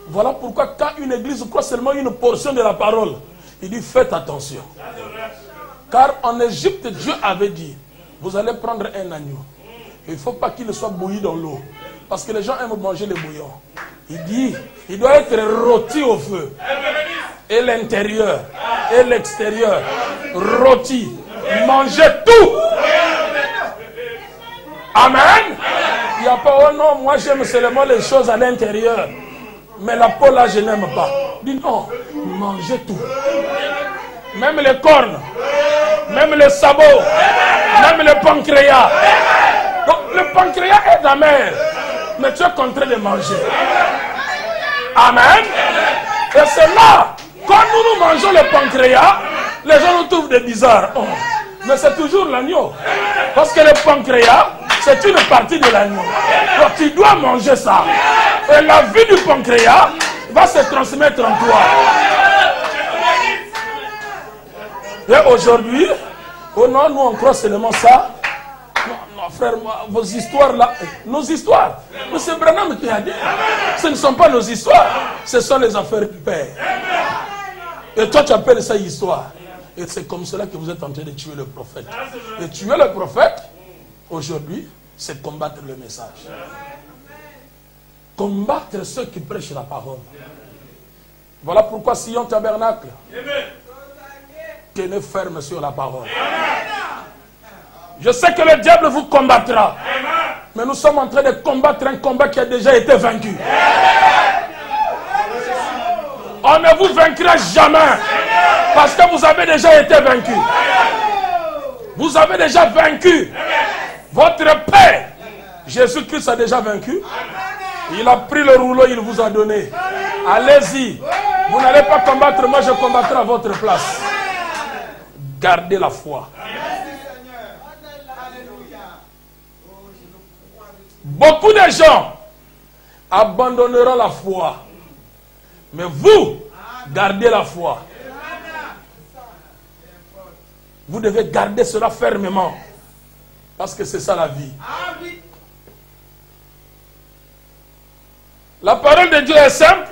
Voilà pourquoi quand une église croit seulement une portion de la parole, il dit faites attention. Car en Égypte, Dieu avait dit, vous allez prendre un agneau. Il ne faut pas qu'il soit bouilli dans l'eau. Parce que les gens aiment manger les bouillons. Il dit, il doit être rôti au feu. Et l'intérieur, et l'extérieur, rôti. Mangez tout. Amen. Il n'y a pas, oh non, moi j'aime seulement les choses à l'intérieur. Mais la peau là, je n'aime pas. Il dit non, mangez tout. Même les cornes, même les sabots, même le pancréas. Donc le pancréas est amer, mais tu es contraint de manger. Amen. Et c'est là, quand nous mangeons le pancréas, les gens nous trouvent des bizarres. Oh. Mais c'est toujours l'agneau. Parce que le pancréas, c'est une partie de l'agneau. Donc tu dois manger ça. Et la vie du pancréas va se transmettre en toi. Et aujourd'hui, oh non, nous on croit seulement ça. Non, frère, vos histoires là, nos histoires. Mais c'est Branham qui a dit. Ce ne sont pas nos histoires, ce sont les affaires du Père. Et toi, tu appelles ça histoire. Et c'est comme cela que vous êtes en train de tuer le prophète. Et tuer le prophète, aujourd'hui, c'est combattre le message. Combattre ceux qui prêchent la parole. Voilà pourquoi Sion Tabernacle, tenez ferme sur la parole. Je sais que le diable vous combattra. Mais nous sommes en train de combattre un combat qui a déjà été vaincu. On ne vous vaincra jamais. Parce que vous avez déjà été vaincu. Vous avez déjà vaincu. Votre Père, Jésus-Christ, a déjà vaincu. Il a pris le rouleau, il vous a donné. Allez-y. Vous n'allez pas combattre, moi je combattrai à votre place. Gardez la foi. Beaucoup de gens abandonneront la foi. Mais vous, gardez la foi. Vous devez garder cela fermement. Parce que c'est ça la vie. La parole de Dieu est simple.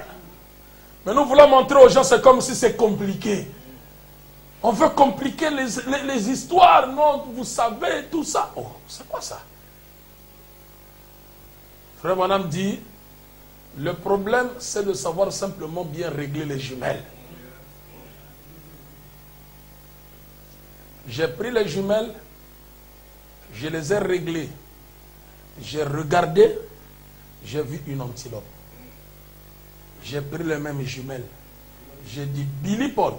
Mais nous voulons montrer aux gens, c'est comme si c'est compliqué. On veut compliquer les histoires. Non, vous savez, tout ça. Oh, c'est quoi ça? Frère Branham dit, le problème, c'est de savoir simplement bien régler les jumelles. J'ai pris les jumelles, je les ai réglées. J'ai regardé, j'ai vu une antilope. J'ai pris les mêmes jumelles. J'ai dit, Billy Paul,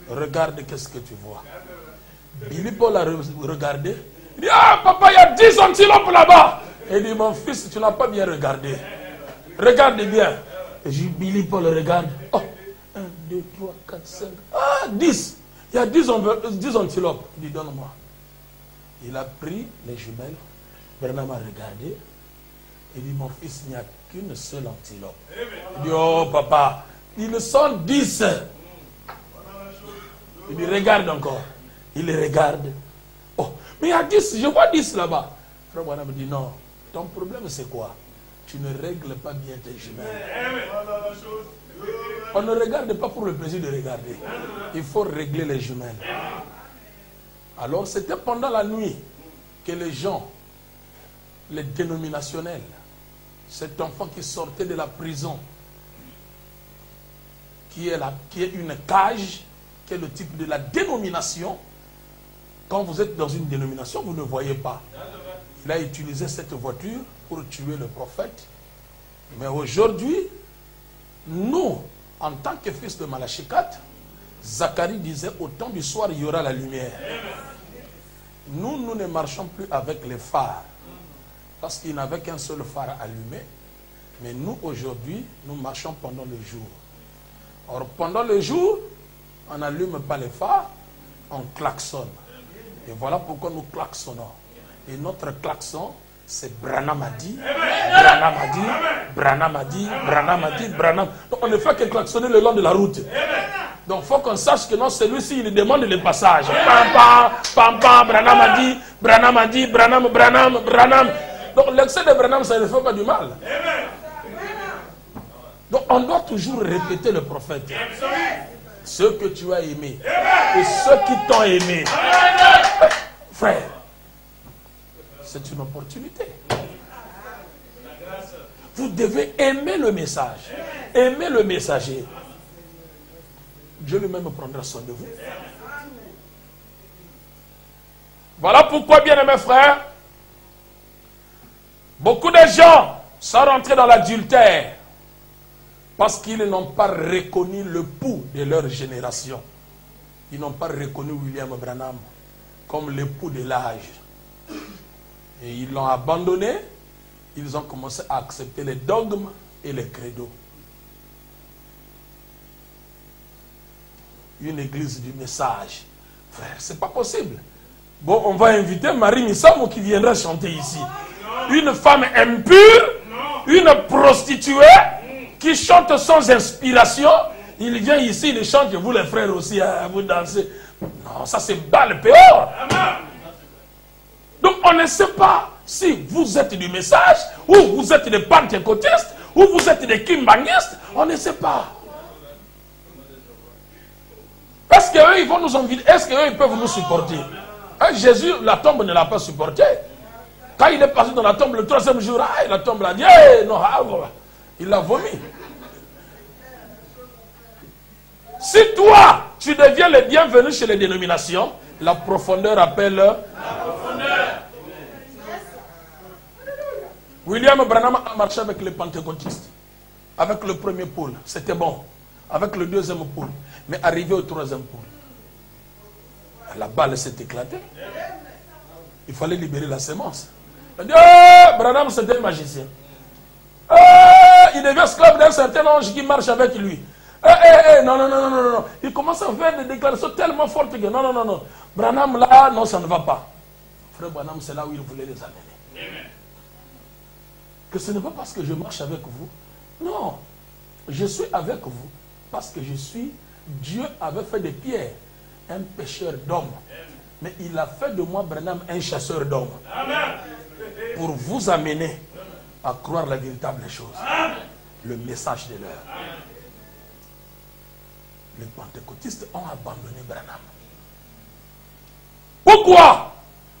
regarde qu'est-ce que tu vois. Billy Paul a regardé. Il dit, ah papa, il y a 10 antilopes là-bas. Il dit, mon fils, tu n'as pas bien regardé. Regarde bien. Et j'ai dit, Billy Paul regarde. Oh, 1, 2, 3, 4, 5. Ah, 10. Il y a 10 antilopes. Il dit, donne-moi. Il a pris les jumelles. Bernard m'a regardé. Il dit, mon fils, il n'y a qu'une seule antilope. Il dit, oh papa, ils sont 10. Il dit, regarde encore. Il les regarde. Oh, mais il y a 10, je vois 10 là-bas. Frère Branham me dit, non, ton problème c'est quoi? Tu ne règles pas bien tes jumelles. On ne regarde pas pour le plaisir de regarder. Il faut régler les jumelles. Alors c'était pendant la nuit que les gens, les dénominationnels, cet enfant qui sortait de la prison, qui est une cage, qui est le type de la dénomination. Quand vous êtes dans une dénomination, vous ne voyez pas. Il a utilisé cette voiture pour tuer le prophète. Mais aujourd'hui, nous, en tant que fils de Malachi 4, Zacharie disait, au temps du soir, il y aura la lumière. Nous ne marchons plus avec les phares. Parce qu'il n'avait qu'un seul phare allumé. Mais nous, aujourd'hui, nous marchons pendant le jour. Or, pendant le jour, on n'allume pas les phares, on klaxonne. Et voilà pourquoi nous klaxonnons. Et notre klaxon, c'est Branham a dit, Branham a dit, Branham a dit, Branham a dit, Branham. Donc on ne fait que klaxonner le long de la route. Donc il faut qu'on sache que non, celui-ci, il demande le passage. Pam, pam, pam, pam, Branham a dit, Branham a dit, Branham, Branham, Branham. Donc l'excès de Branham, ça ne fait pas du mal. Donc on doit toujours répéter le prophète. Ceux que tu as aimés et ceux qui t'ont aimé. Frère, c'est une opportunité. Vous devez aimer le message. Aimer le messager. Dieu lui-même prendra soin de vous. Voilà pourquoi, bien-aimés frères, beaucoup de gens sont rentrés dans l'adultère parce qu'ils n'ont pas reconnu le pouls de leur génération. Ils n'ont pas reconnu William Branham comme l'époux de l'âge. Et ils l'ont abandonné. Ils ont commencé à accepter les dogmes et les credos. Une église du message. Frère, c'est pas possible. Bon, on va inviter Marie Missamo qui viendra chanter ici. Une femme impure, une prostituée qui chante sans inspiration. Il vient ici, il chante, vous les frères aussi, hein, vous dansez. Non, ça c'est bas le péor. Donc on ne sait pas si vous êtes du message, ou vous êtes des pentecôtistes, ou vous êtes des kimbangistes. On ne sait pas. Est-ce qu'eux, ils vont nous envier? Est-ce qu'eux, ils peuvent nous supporter? Hein, Jésus, la tombe ne l'a pas supporté. Quand il est passé dans la tombe le 3e jour, la tombe l'a dit, hey, non, il l'a vomi. Si toi, tu deviens le bienvenu chez les dénominations, la profondeur appelle la profondeur. William Branham a marché avec les pentecôtistes. Avec le premier pôle, c'était bon. Avec le 2e pôle. Mais arrivé au 3e pôle, la balle s'est éclatée. Il fallait libérer la sémence. Il dit, Branham, c'était un magicien. Il devient esclave d'un certain ange qui marche avec lui. Non. Il commence à faire des déclarations tellement fortes que non. Branham, là, non, ça ne va pas. Frère Branham, c'est là où il voulait les amener. Que ce n'est pas parce que je marche avec vous. Non. Je suis avec vous parce que je suis... Dieu avait fait de Pierre un pêcheur d'hommes. Mais il a fait de moi, Branham, un chasseur d'hommes. Pour vous amener à croire la véritable chose. Le message de l'heure. Les pentecôtistes ont abandonné Branham. Pourquoi?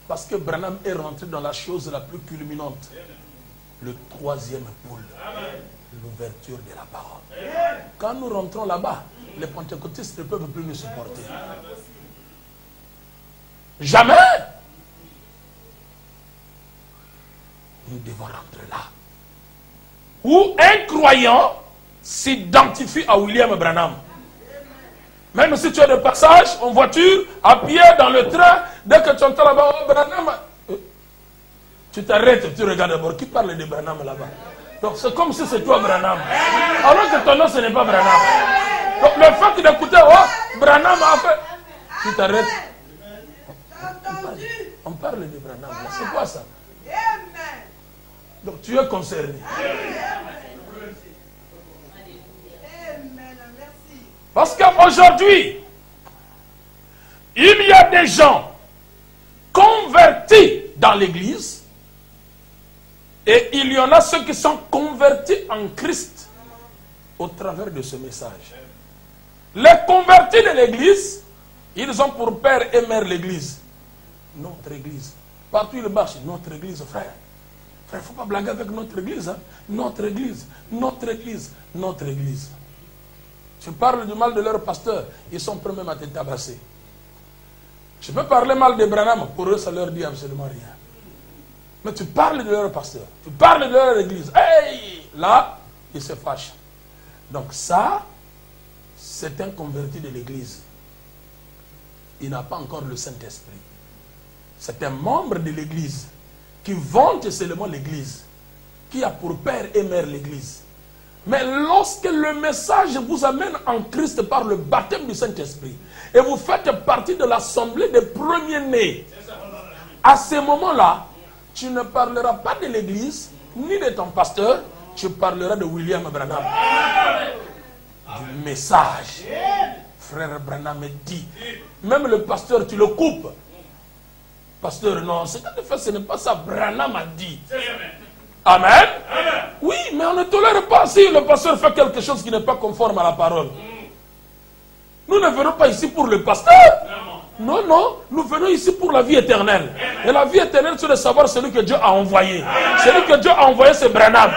Parce que Branham est rentré dans la chose la plus culminante. Le 3e pôle. L'ouverture de la parole. Quand nous rentrons là-bas, les pentecôtistes ne peuvent plus nous supporter. Jamais. Nous devons rentrer là. Où un croyant s'identifie à William Branham. Même si tu es de passage, en voiture, à pied, dans le train, dès que tu entends là-bas, oh, Branham, tu t'arrêtes, tu regardes d'abord. Qui parle de Branham là-bas? Donc c'est comme si c'est toi Branham. Alors que ton nom, ce n'est pas Branham. Donc le fait d'écouter, oh, Branham a fait... Tu t'arrêtes. On parle de Branham. C'est quoi ça? Donc tu es concerné. Parce qu'aujourd'hui, il y a des gens convertis dans l'église et il y en a ceux qui sont convertis en Christ au travers de ce message. Les convertis de l'église, ils ont pour père et mère l'église. Notre église. Partout ils marchent, notre église, frère. Frère, il ne faut pas blaguer avec notre église. Hein? Notre église, notre église, notre église. Tu parles du mal de leur pasteur, ils sont prêts même à te tabasser. Je peux parler mal de Branham, pour eux ça leur dit absolument rien. Mais tu parles de leur pasteur, tu parles de leur église, hey, là, ils se fâchent. Donc ça, c'est un converti de l'église. Il n'a pas encore le Saint-Esprit. C'est un membre de l'église qui vante seulement l'église, qui a pour père et mère l'église. Mais lorsque le message vous amène en Christ par le baptême du Saint-Esprit et vous faites partie de l'assemblée des premiers-nés, à ce moment-là, tu ne parleras pas de l'église ni de ton pasteur, tu parleras de William Branham. Du message. Frère Branham dit, même le pasteur, tu le coupes. Pasteur, non, ce n'est pas ça, Branham a dit. Amen. Amen. Oui, mais on ne tolère pas si le pasteur fait quelque chose qui n'est pas conforme à la parole. Nous ne venons pas ici pour le pasteur. Non, non, nous venons ici pour la vie éternelle. Et la vie éternelle, c'est de savoir celui que Dieu a envoyé. Celui que Dieu a envoyé, c'est Branham.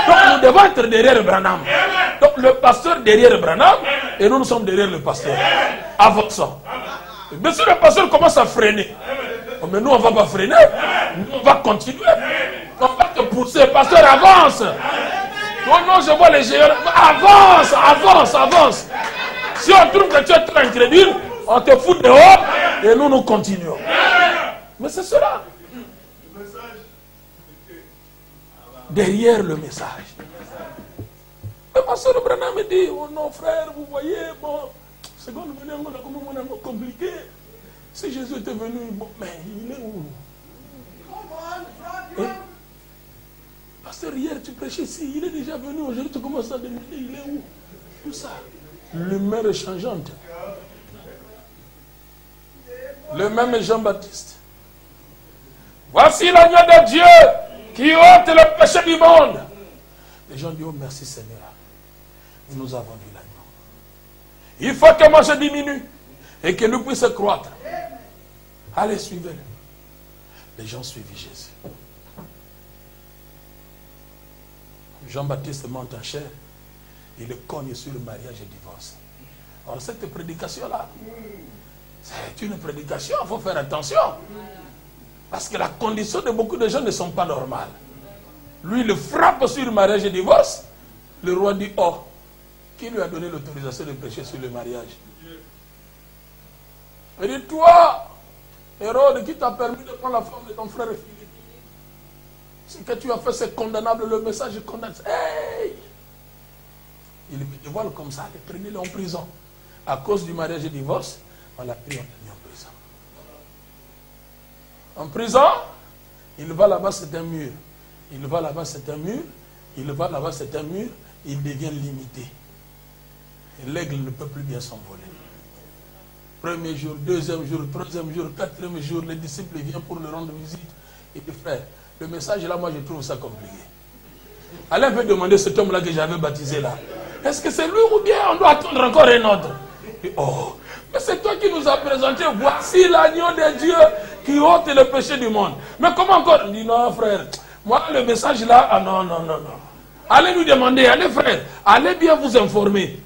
Donc nous devons être derrière Branham. Donc le pasteur derrière Branham, et nous sommes derrière le pasteur. Avançons. Mais si le pasteur commence à freiner, mais nous on ne va pas freiner, nous on va continuer. On va te pousser, pasteur, avance. Non, non, je vois les géants. Avance, avance, avance. Si on trouve que tu es trop incrédule, on te fout dehors et nous, nous continuons. Mais c'est cela. Derrière le message. Le pasteur Branham me dit, oh non frère, vous voyez, bon, c'est quand nous venons, on a compliqué. Si Jésus était venu, bon, mais il est où? Hein? Pasteur, hier tu prêchais ici, il est déjà venu, aujourd'hui tu commences à demander, il est où? Tout ça. L'humeur est changeante. Le même Jean-Baptiste. Voici l'agneau de Dieu qui ôte le péché du monde. Les gens disent, oh merci Seigneur, nous avons vu l'agneau. Il faut que moi je diminue. et que lui puisse croître. Allez, suivez-le. Les gens suivent Jésus. Jean-Baptiste monte en chair, il le cogne sur le mariage et le divorce. Alors cette prédication-là, c'est une prédication, il faut faire attention. Parce que la condition de beaucoup de gens ne sont pas normales. Lui, il le frappe sur le mariage et le divorce. Le roi dit, oh, qui lui a donné l'autorisation de prêcher sur le mariage? Il dit, toi, Hérode, qui t'a permis de prendre la femme de ton frère Philippe? Ce que tu as fait, c'est condamnable, le message est condamnable. Hey! Il le dévoile comme ça, prenez-le en prison. À cause du mariage et du divorce, on l'a pris, on l'a mis en prison. En prison, il va là-bas, c'est un mur. Il va là-bas, c'est un mur. Il va là-bas, c'est un mur. Il devient limité. L'aigle ne peut plus bien s'envoler. Premier jour, deuxième jour, troisième jour, quatrième jour, les disciples viennent pour le rendre visite. Il dit, frère, le message là, moi je trouve ça compliqué. Allez un peu demander cet homme-là que j'avais baptisé là. Est-ce que c'est lui ou bien on doit attendre encore un autre? Il dit, oh, mais c'est toi qui nous as présenté, voici l'agneau de Dieu qui ôte le péché du monde. Mais comment encore? Il dit, non frère, moi le message là, ah non, non, non, non. Allez lui demander, allez frère, allez bien vous informer.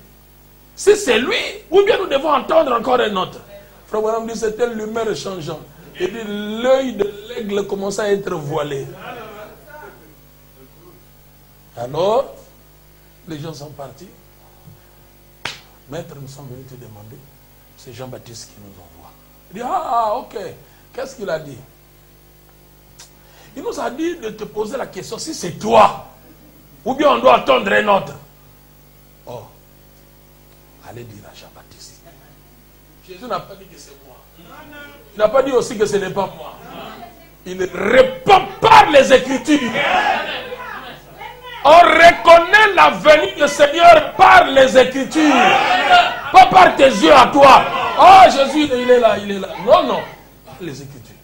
Si c'est lui, ou bien nous devons entendre encore un autre. Frère Branham dit, c'était l'humeur changeante. Il dit, l'œil de l'aigle commence à être voilé. Alors, les gens sont partis. Maître, nous sommes venus te demander. C'est Jean-Baptiste qui nous envoie. Il dit, ah, ok. Qu'est-ce qu'il a dit? Il nous a dit de te poser la question si c'est toi, ou bien on doit attendre un autre. Oh, allez dire à Jean-Baptiste. Jésus n'a pas dit que c'est moi. Il n'a pas dit aussi que ce n'est pas moi. Il répond par les Écritures. On reconnaît la venue du Seigneur par les Écritures. Pas par tes yeux à toi. Oh, Jésus, il est là, il est là. Non, non. Par les Écritures.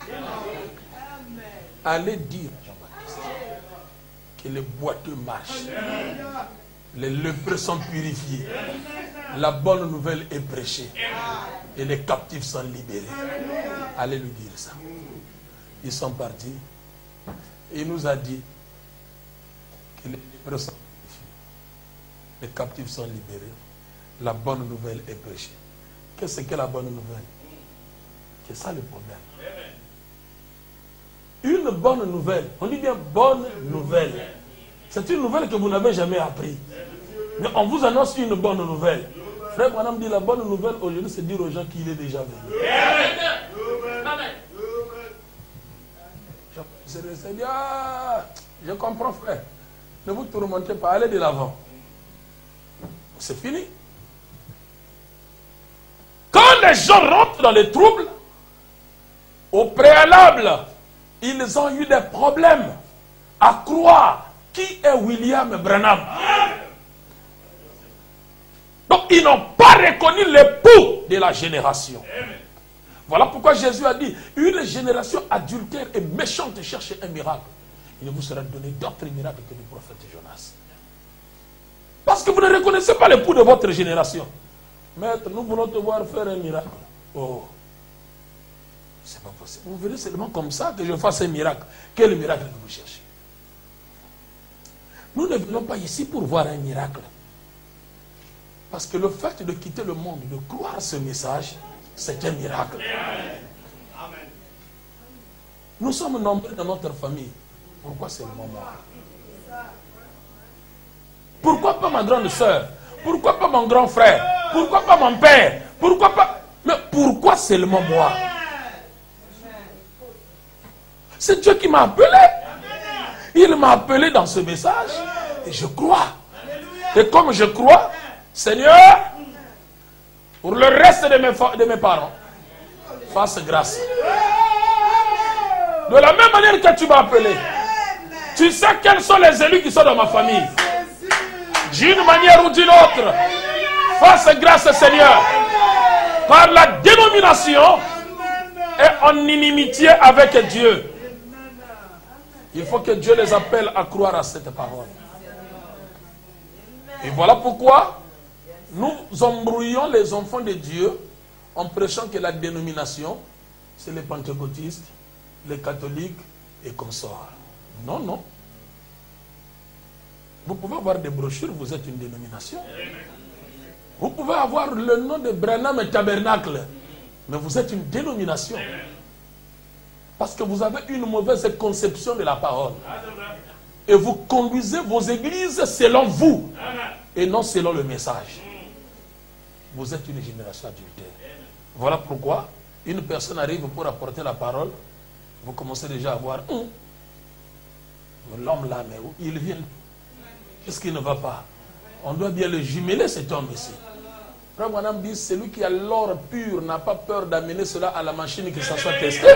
Allez dire à Jean-Baptiste que les boiteux marchent. Les lépreux sont purifiés. La bonne nouvelle est prêchée. Et les captifs sont libérés. Allez lui dire ça. Ils sont partis. Il nous a dit que les lépreux sont purifiés. Les captifs sont libérés. La bonne nouvelle est prêchée. Qu'est-ce que la bonne nouvelle? C'est ça le problème. Une bonne nouvelle. On dit bien bonne nouvelle. C'est une nouvelle que vous n'avez jamais appris. Mais on vous annonce une bonne nouvelle. Frère Branham dit la bonne nouvelle aujourd'hui, c'est dire aux gens qu'il est déjà venu. Je comprends, frère. Ne vous tourmentez pas, allez de l'avant. C'est fini. Quand les gens rentrent dans les troubles, au préalable, ils ont eu des problèmes à croire qui est William Branham. Donc ils n'ont pas reconnu l'époux de la génération. Voilà pourquoi Jésus a dit, une génération adultère et méchante cherche un miracle. Il vous sera donné d'autres miracles que le prophète Jonas. Parce que vous ne reconnaissez pas l'époux de votre génération. Maître, nous voulons te voir faire un miracle. Oh, c'est pas possible. Vous venez seulement comme ça que je fasse un miracle. Quel miracle que vous cherchez? Nous ne venons pas ici pour voir un miracle. Parce que le fait de quitter le monde, de croire ce message, c'est un miracle. Amen. Nous sommes nombreux dans notre famille. Pourquoi seulement moi? Pourquoi pas ma grande soeur? Pourquoi pas mon grand frère? Pourquoi pas mon père? Pourquoi pas? Mais pourquoi seulement moi? C'est Dieu qui m'a appelé. Il m'a appelé dans ce message. Et je crois. Et comme je crois, Seigneur, pour le reste de mes parents, fasse grâce. De la même manière que tu m'as appelé, tu sais quels sont les élus qui sont dans ma famille. D'une manière ou d'une autre, fasse grâce, Seigneur, par la dénomination et en inimitié avec Dieu. Il faut que Dieu les appelle à croire à cette parole. Et voilà pourquoi nous embrouillons les enfants de Dieu en prêchant que la dénomination, c'est les pentecôtistes, les catholiques et consorts. Non, non. Vous pouvez avoir des brochures, vous êtes une dénomination. Vous pouvez avoir le nom de Branham et Tabernacle, mais vous êtes une dénomination. Parce que vous avez une mauvaise conception de la parole. Et vous conduisez vos églises selon vous et non selon le message. Vous êtes une génération adultère. Voilà pourquoi une personne arrive pour apporter la parole, vous commencez déjà à voir l'homme là, mais où il vient. Qu'est-ce qui ne va pas? On doit bien le jumeler, cet homme ici. Frère Branham dit, celui qui a l'or pur n'a pas peur d'amener cela à la machine, que ça soit testé.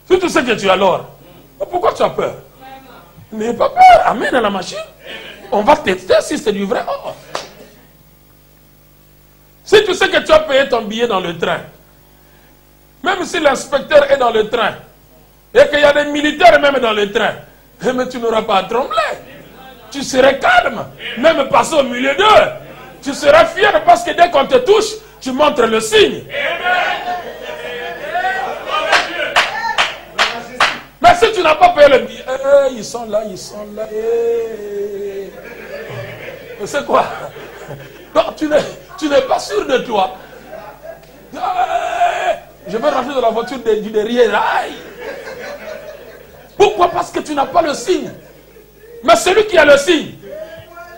Si tu sais que tu as l'or, pourquoi tu as peur? N'aie pas peur, amène à la machine. On va tester si c'est du vrai or. Si tu sais que tu as payé ton billet dans le train, même si l'inspecteur est dans le train, et qu'il y a des militaires même dans le train, mais tu n'auras pas à trembler. Tu seras calme, même passer au milieu d'eux. Tu seras fier parce que dès qu'on te touche, tu montres le signe. Mais si tu n'as pas payé le billet, ils sont là, ils sont là. C'est quoi? Non, tu n'es pas sûr de toi. Je vais rentrer dans la voiture du derrière. Pourquoi? Parce que tu n'as pas le signe. Mais celui qui a le signe,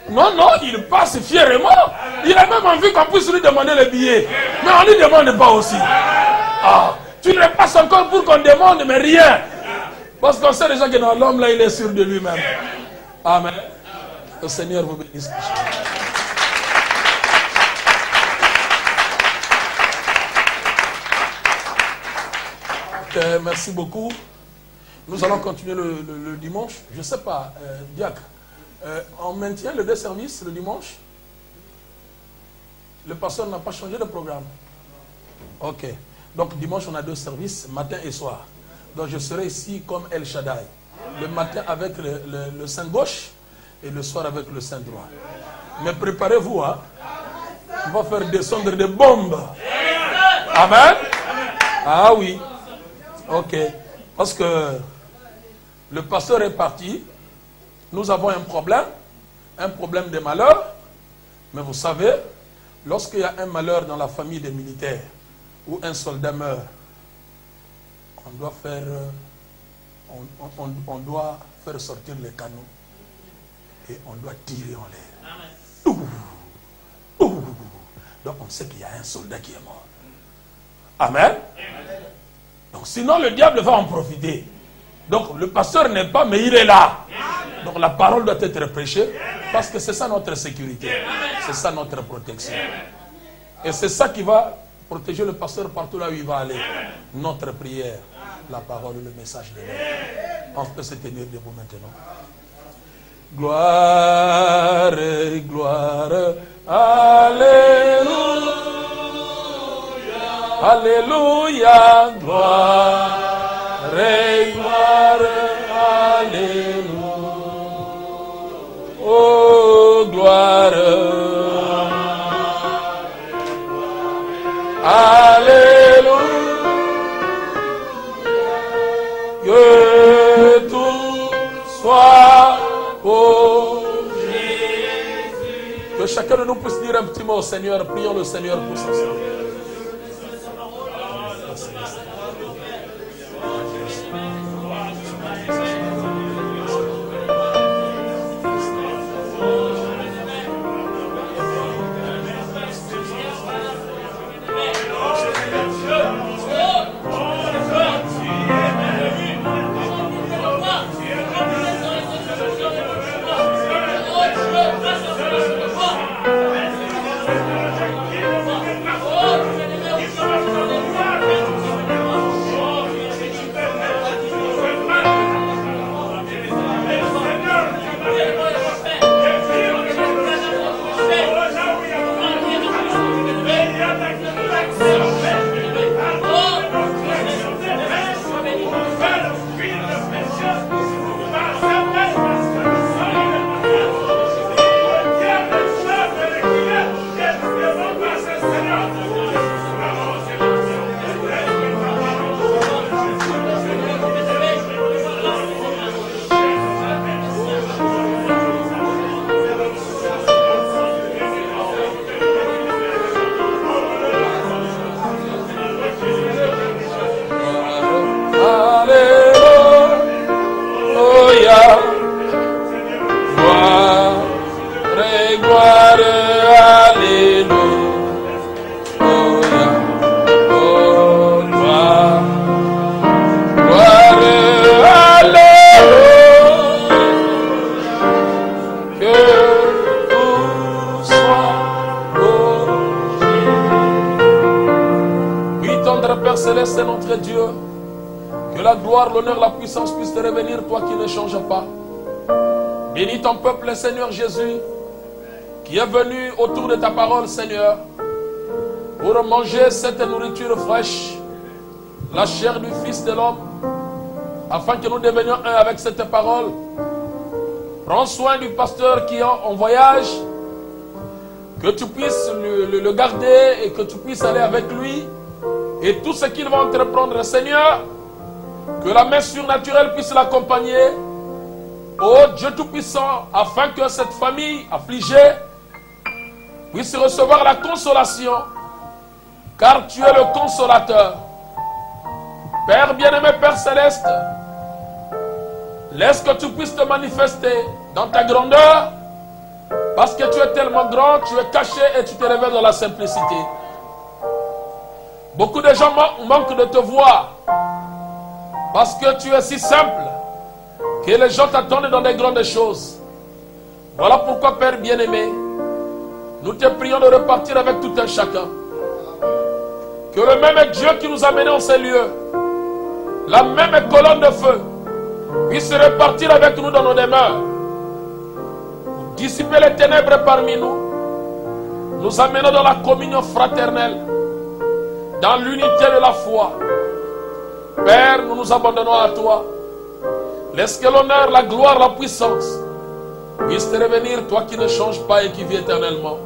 non, non, il passe fièrement. Il a même envie qu'on puisse lui demander le billet. Mais on ne lui demande pas aussi. Tu ne passes encore pour qu'on demande, mais rien. Parce qu'on sait déjà que dans l'homme là, il est sûr de lui-même. Amen. Le Seigneur vous bénisse. Merci beaucoup. Nous allons continuer le dimanche. Je ne sais pas, diacre, on maintient le deux services le dimanche? Le pasteur n'a pas changé de programme? Ok. Donc dimanche, on a deux services, matin et soir. Donc je serai ici comme El Shaddai. Le matin avec le sein gauche et le soir avec le sein droit. Mais préparez-vous, hein. On va faire descendre des bombes. Amen. Ah oui. Ok. Parce que le pasteur est parti. Nous avons un problème de malheur. Mais vous savez, lorsqu'il y a un malheur dans la famille des militaires, ou un soldat meurt, on doit faire, on doit faire sortir les canons et on doit tirer en l'air. Donc on sait qu'il y a un soldat qui est mort. Amen. Donc sinon le diable va en profiter. Donc le pasteur n'est pas, mais il est là. Donc la parole doit être prêchée parce que c'est ça notre sécurité. C'est ça notre protection. Et c'est ça qui va protéger le pasteur partout là où il va aller. Notre prière, la parole, le message de Dieu. On peut se tenir debout maintenant. Gloire, gloire, alléluia, alléluia, gloire, gloire, alléluia, oh gloire, alléluia, que tout soit pour Jésus. Que chacun de nous puisse dire un petit mot au Seigneur. Prions le Seigneur pour son Seigneur. Oh, et gloire, alléluia. Oh, gloire, gloire, alléluia. Que tout soit glorifié. Oui, tendre Père Céleste, c'est notre Dieu. Que la gloire, l'honneur, la puissance puissent te revenir, toi qui ne changes pas. Bénis ton peuple, Seigneur Jésus, qui est venu autour de ta parole, Seigneur, pour manger cette nourriture fraîche, la chair du Fils de l'homme, afin que nous devenions un avec cette parole. Prends soin du pasteur qui est en voyage, que tu puisses le garder et que tu puisses aller avec lui, et tout ce qu'il va entreprendre, Seigneur, que la main surnaturelle puisse l'accompagner. Ô Dieu Tout-Puissant, afin que cette famille affligée puisse recevoir la consolation, car tu es le consolateur. Père bien-aimé, Père Céleste, laisse que tu puisses te manifester dans ta grandeur, parce que tu es tellement grand, tu es caché et tu te révèles dans la simplicité. Beaucoup de gens manquent de te voir, parce que tu es si simple, que les gens t'attendent dans des grandes choses. Voilà pourquoi, Père bien-aimé, nous te prions de repartir avec tout un chacun. Que le même Dieu qui nous a menés en ces lieux, la même colonne de feu, puisse repartir avec nous dans nos demeures, pour dissiper les ténèbres parmi nous, nous amener dans la communion fraternelle, dans l'unité de la foi. Père, nous nous abandonnons à toi. Laisse que l'honneur, la gloire, la puissance puissent te revenir, toi qui ne changes pas et qui vis éternellement.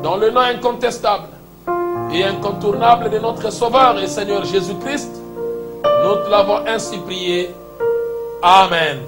Dans le nom incontestable et incontournable de notre Sauveur et Seigneur Jésus-Christ, nous te l'avons ainsi prié. Amen.